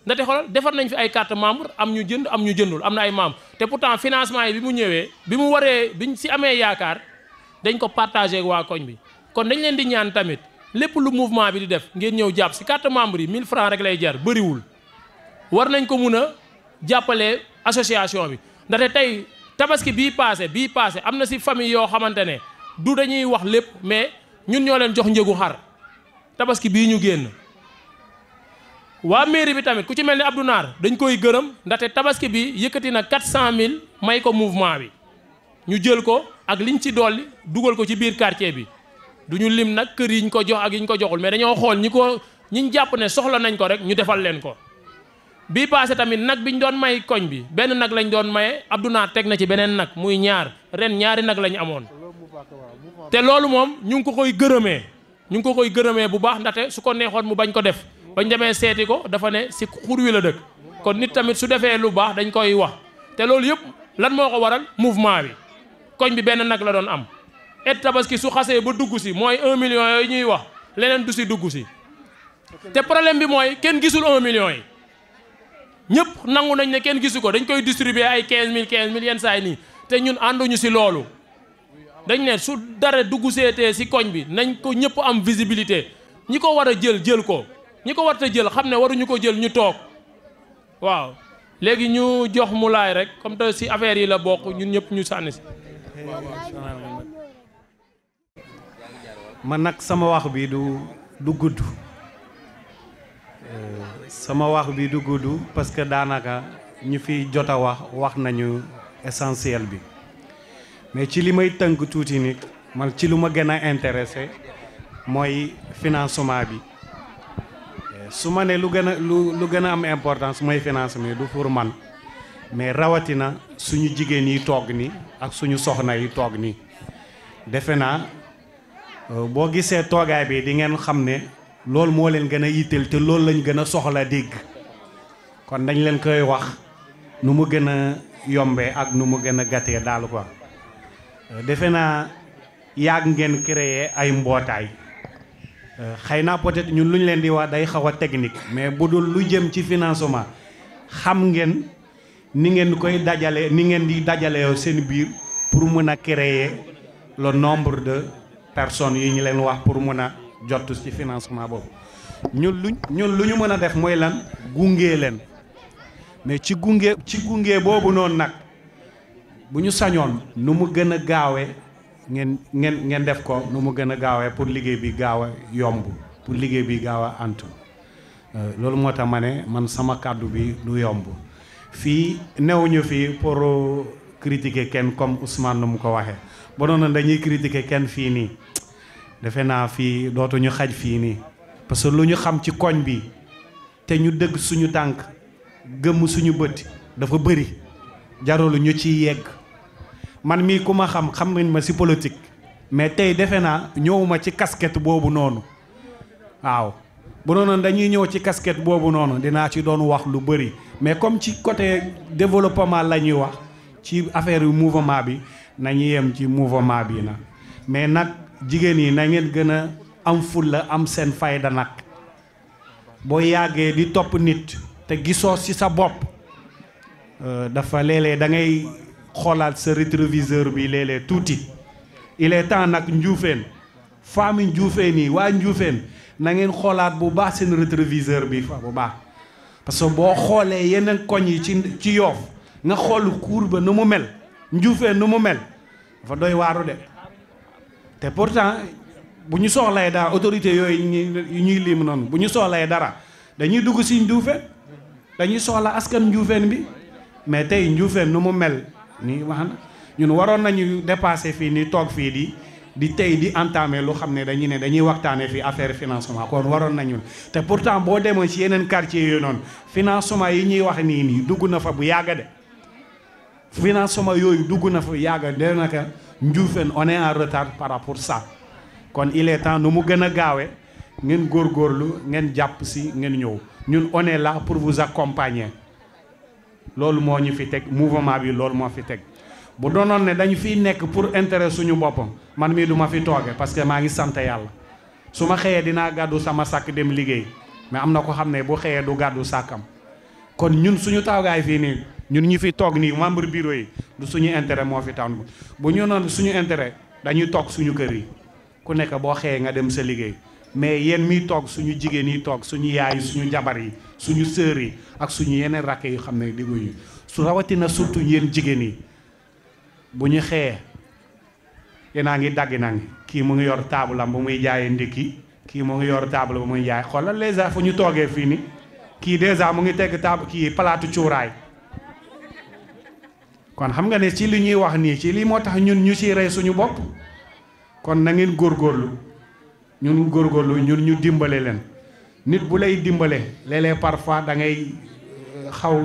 [SPEAKER 3] ndaxte xoolal defar nañ fi ay carte membre am ñu jënd am ñu jëndul am na ay membre te pourtant financement yi bi mu ñëwee bi mu waree biñ ci amee yaakaar dañ ko partagé ak waa koñ bi kon dañ leen di ñaan tamit lépp lu mouvement bi di def ngeen ñëw jàpp ci carte membre yi 1000 francs rek lay jar bëriwul war nañ ko mun a jàppale association bi ndaxte tey tabaski bii passé am na ci famille yoo xamante ne du dañuy wax lépp mais ñun ñoo leen jox njëgu xar tabaski bii ñu génn waa mairie bi tamit ku ci mel ni Abdou Naar dañ koy gërëm ndaxte tabaski bi yëkkati na 400000 may ko mouvement bi ñu jël ko ak liñ ci dolli dugal ko ci biir quartier bi du ñu lim nag kër yi ñu ko jox ak yi ñu ko joxul mais dañoo xool ñi jàpp ne soxla nañ ko rek ñu defal leen ko. bii passé tamit nag bi ñu doon may koñ bi benn nag lañ doon maye Abdou Naar teg na ci beneen nag muy ñaar ren ñaari nag lañ amoon te loolu moom ñu ngi ko koy gërëmee bu baax ndaxte su ko neexoon mu bañ ko def bañ demee seeti ko dafa ne ci xur wi la dëkk kon nit tamit su defee lu baax dañ koy wax te loolu yëpp lan moo ko waral mouvement bi koñ bi benn nag la doon am et tabaski su xasee ba dugg ci mooy 1 million yooyu ñuy wax leneen du ci dugg ci te problème bi mooy kenn gisul 1 million yi ñëpp nangu nañ ne kenn gisu ko dañ koy distribuer ay 15000 yenn saa yi nii te ñun ànduñu ci loolu dañ ne su dara dugg seetee ci koñ bi nañ ko ñëpp am visibilité ñi ko war a jël ko ñi ko war a jël xam ne waruñu ko jël ñu toog waaw léegi ñu jox mu laay rek comme te ci affaire yi la bokk ñun ñëpp ñu sànni ci.
[SPEAKER 6] man nag sama wax bi du gudd sama wax bi du gudd parce que daanaka ñu fi jot a wax nañu essentiel bi mais ci li may tënk tuuti nit man ci lu ma gën a intéressé mooy financement bi su ma ne lu gën a am importance mooy financement du pour man mais rawatina suñu jigéen yi toog ni ak suñu soxna yi toog ni defe naa boo gisee toogaay bi di ngeen xam ne loolu moo leen gën a yitteel te loolu lañ gën a soxla dégg kon dañ leen koy wax nu mu gën a yombee ak nu mu gën a gàttee daal quoi defe naa yàgg ngeen créer ay mbootaay xëy na peut-être ñun lu ñu leen di wax day xaw a technique mais bu dul lu jëm ci financement xam ngeen ni ngeen koy dajale ni ngeen di dajale seen biir pour mën a créer le nombre de personnes yi ñu leen wax pour mën a jot ci financement boobu ñun lu ñu mën a def mooy lan gunge leen mais ci gunge boobu noonu nag bu ñu sañoon nu mu gën a gaawee ngeen def ko nu mu gën a gaawee pour liggéey bi gaaw a yomb pour liggéey bi gaaw a antu loolu moo tax ma ne man sama kàddu bi du yomb fii newuñu fii pour critiquer kenn comme Ousmane nu mu ko waxee ba noonu dañuy critiquer kenn fii nii defe naa fii dootuñu xaj fii nii parce que lu ñu xam ci koñ bi te ñu dëgg suñu tànk gëmm suñu bët dafa bëri jarul ñu ciy yegg man mii ku ma xam nañ ma ci politique mais tey defe naa ñëwuma ci casquette boobu noonu waaw bu noonu dañuy ñëw ci casquette boobu noonu dinaa ci doon wax lu bëri mais comme ci côté développement la ñuy wax ci affaire yu mouvement bi nañu yem ci mouvement bi nag mais nag jigéen yi na ngeen gën a am fulla am seen fayda nag boo yàggee di topp nit te gisoo ci sa bopp dafa léeg-léeg da ngay xoolaat sa rétroviseur bi léeg-léeg tuuti il est temps nag Njuufeen famille Njuufeen yi waa Njuufeen na ngeen xoolaat bu baax seen rétroviseur bi fa bu baax parce que boo xoolee yeneen koñ yi ci Yoff nga xool cour ba nu mu mel Njuufeen nu mu mel dafa doy waaru de te pourtant bu ñu soxlay dara autorité yooyu ñuy lim noonu bu ñu soxlay dara dañuy dugg ci Njuufeen dañuy soxla askan Njuufeen bi mais tey Njuufeen nu mu mel nii wax na ñun waroon nañu dépasser fii nii toog fii di tey di entamer lu xam ne dañuy waxtaanee fii affaire financement kon waroon nañu te pourtant boo demoon ci yeneen quartier yooyu noonu financement yi ñuy wax nii dugg na fa bu yàgg de financement yooyu dugg na fa yàgg de naka Njuufeen on est en retard par rapport à ça kon il est temps nu mu gën a gaawee ngeen góorgóorlu ngeen jàpp si ngeen ñëw ñun on est là pour vous accompagner loolu moo ñu fi teg mouvement bi loolu moo fi teg bu doonoon ne dañu fiy nekk pour intérêt suñu boppam man mii du ma fi tooge parce que maa ngi sant yàlla su ma xëyee dinaa gàddu sama sàkk dem liggéey mais am na ko xam ne bu xëyee du gàddu sàkkam kon ñun suñu tawgaay fii nii ñun ñu fi toog nii membre bureau yi du suñu intérêt moo fi taw bu ñu noon suñu intérêt dañuy toog suñu kër yi ku nekk boo xëyee nga dem sa liggéey mais yéen miy toog suñu jigéen yi toog suñu yaay yi suñu jabar yi suñu sœur yi ak suñu yeneen rakk yi xam ne digguñu su rawatina surtout yéen jigéen yi bu ñu xëyee yéenaa ngi daggi nag kii mu ngi yor table am bu muy jaayee ndékki kii mu ngi yor table bu muy jaay xoolal déjà fu ñu toogee fii ni kii déjà mu ngi tegg table kii palaatu cuuraay kon xam nga ne ci li ñuy wax nii ci lii moo tax ñun ñu ciy rey suñu bopp kon na ngeen góorgóorlu ñun ñu dimbale leen nit bu lay dimbale léeg-léeg parfois da ngay xaw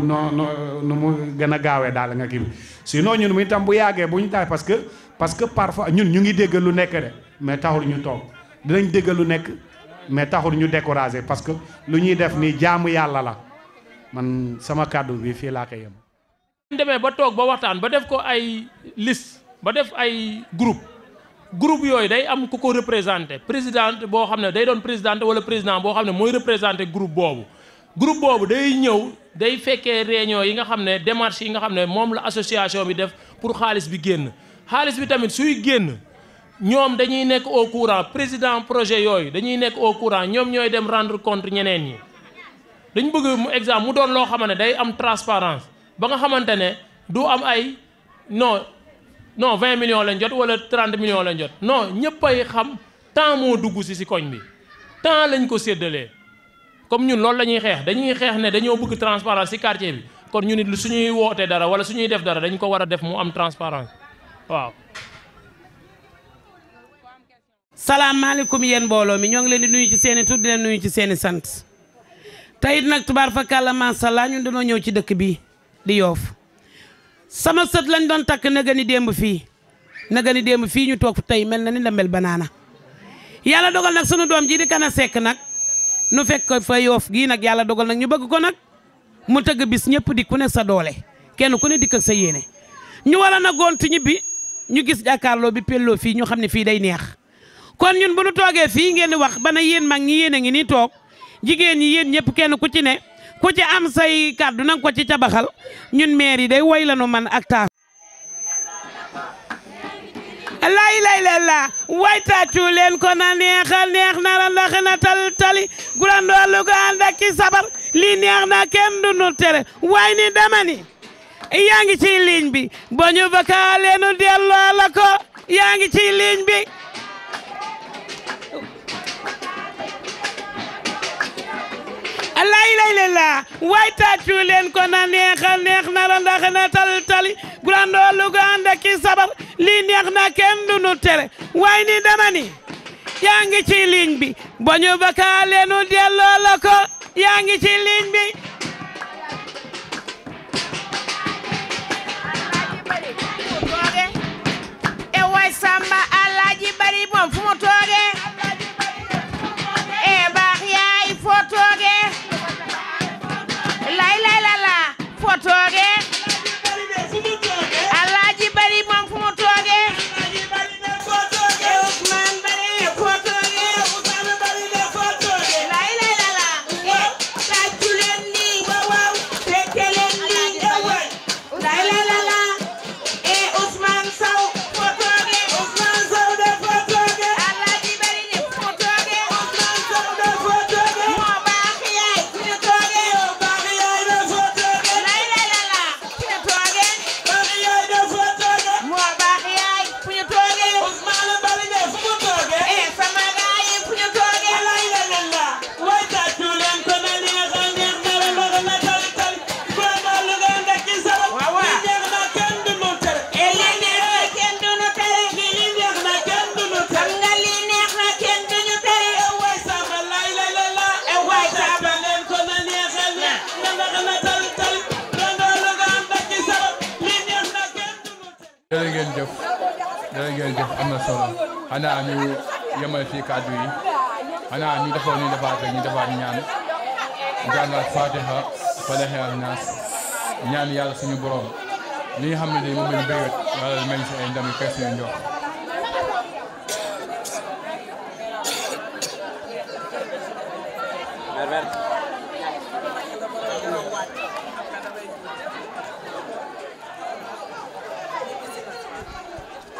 [SPEAKER 6] nu mu gën a gaawee daal nga kii sinon ñun mi tam bu yàggee bu ñu taay parce que parfois ñun ñu ngi dégg lu nekk de mais taxul ñu toog dinañ dégg lu nekk mais taxul ñu décourager parce que lu ñuy def nii jaamu yàlla la man sama kàddu bi fii laa koy yem.
[SPEAKER 3] demee ba toog ba waxtaan ba def ko ay liste ba def ay groupe yooyu day am ku ko représenté président boo xam ne day doon présidente wala président boo xam ne mooy représenté groupe boobu day ñëw day fekkee réunion yi nga xam ne démarche yi nga xam ne moom la association bi def pour xaalis bi génn xaalis bi tamit suy génn ñoom dañuy nekk au courant président projet yooyu dañuy nekk au courant ñoom ñooy dem rendre compte ñeneen ñi dañ bëgg mu exemple mu doon loo xam ne day am transparence ba nga xamante ne du am ay non 20 millions lañ jot wala 30 millions lañ jot non ñëpp ay xam temps moo dugg si koñ bi temps lañ ko séddalee comme ñun loolu la ñuy xeex dañuy xeex ne dañoo bëgg transparence si quartier bi kon ñu nit suñuy wootee dara wala suñuy def dara dañ ko war a def mu am transparence waaw.
[SPEAKER 7] salaamaaleykum yéen mbooloo mi ñoo ngi leen di nuyu ci seeni tur di leen nuyu ci seeni sant tey it nag tubaar fakàlla macha allah ñun dañoo ñëw ci dëkk bi di Yoff sama sët lañ doon takk nagani démb fii ñu toog tey mel na ni la mel banaana yàlla dogal nag sunu doom ji di Kana Seck nag nu fekk fa Yoff gii nag yàlla dogal nag ñu bëgg ko nag mu tëgg bis ñëpp di ku ne sa doole kenn ku ne dikk ak sa yéene ñu wala na gontu ñibbi ñu gis jàkkaarloo bi pelloo fii ñu xam ne fii day neex kon ñun bu ñu toogee fii ngeen di wax ba na yéen mag ñi yéen a ngi nii toog jigéen ñi yéen ñëpp kenn ku ci ne ku ci am say kàddu nanga ko ci cabaxal ñun maire yi day woy lanu man ak taas lay lay la way tàccu leen ko na neexal neex na la ndax na tali gurandoo lu ko ànd ak ci sabar lii neex na kenn du nu tere waay ni dama ni yaa ngi ci ligne bi boo ñu vakalee nu delloo la ko yaa ngi ci ligne bi lay la way tàccu leen ko na neexal neex na la ndax na tali gurandoo lu ko ànd ak ci sabar lii neex na kenn du nu tere waay ni dama ni yaa ngi ci ligne bi boo ñu vakalee nu delloo la ko yaa ngi ci ligne bi e way samba alaaji bari moom fu mu toogee e baax yaay foo toogee lay la foo toogee alaaji bari moom fu mu toogee e Ousmane bari foo toogee lay la e tàccu leen nii waaw fekke leen nii lay la e Ousmane Sow foo toogee de foo toogee alaaji bari ni foo toogee Ousmane Sow de foo toogee moo baax yaay fu ñu toogee de foo toogee lay la fu ñu toogee de foo toogee moo baax yaay fu ñu toogee Ousmane bari de fu mu toogee e sama gaay yi fu ñu toogee lay la way tàccu leen ko na neexal neex na la loxo na tali gurandoo lu ko ànd ak ci sabar li neex na kenn du nu tere e li neex na kenn du nu tere li neex na kenn du nu tere xam nga li neex na kenn du ñu tere e way samba lay la e way samba leen ko na neexal neex na ndax na tali gurandoo lu ko ànd ak ci sabar li neex na kenn du nu tere
[SPEAKER 1] jërë ngeen jëf am na solo xanaa ñu yemal fii kàddu yi xanaa ñu defoon ñu defaat ñaan jàngal Fatiha Falahi ak Naas ñaan yàlla suñu borom li nga xam ne moom lañ béykat yàlla mel si ay ndam yu fees suñu njox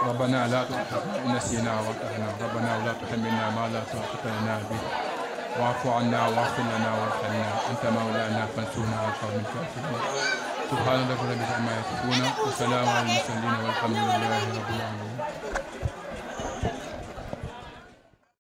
[SPEAKER 1] ربنا لا تؤاخذنا إن نسينا وأخطأنا ربنا ولا تحملنا ما لا طاقة لنا به واعف عنا واغفر لنا وارحمنا أنت مولانا فانصرنا على القوم الكافرين سبحان ربك رب العزة عما يصفون وسلام على المرسلين والحمد لله رب العالمين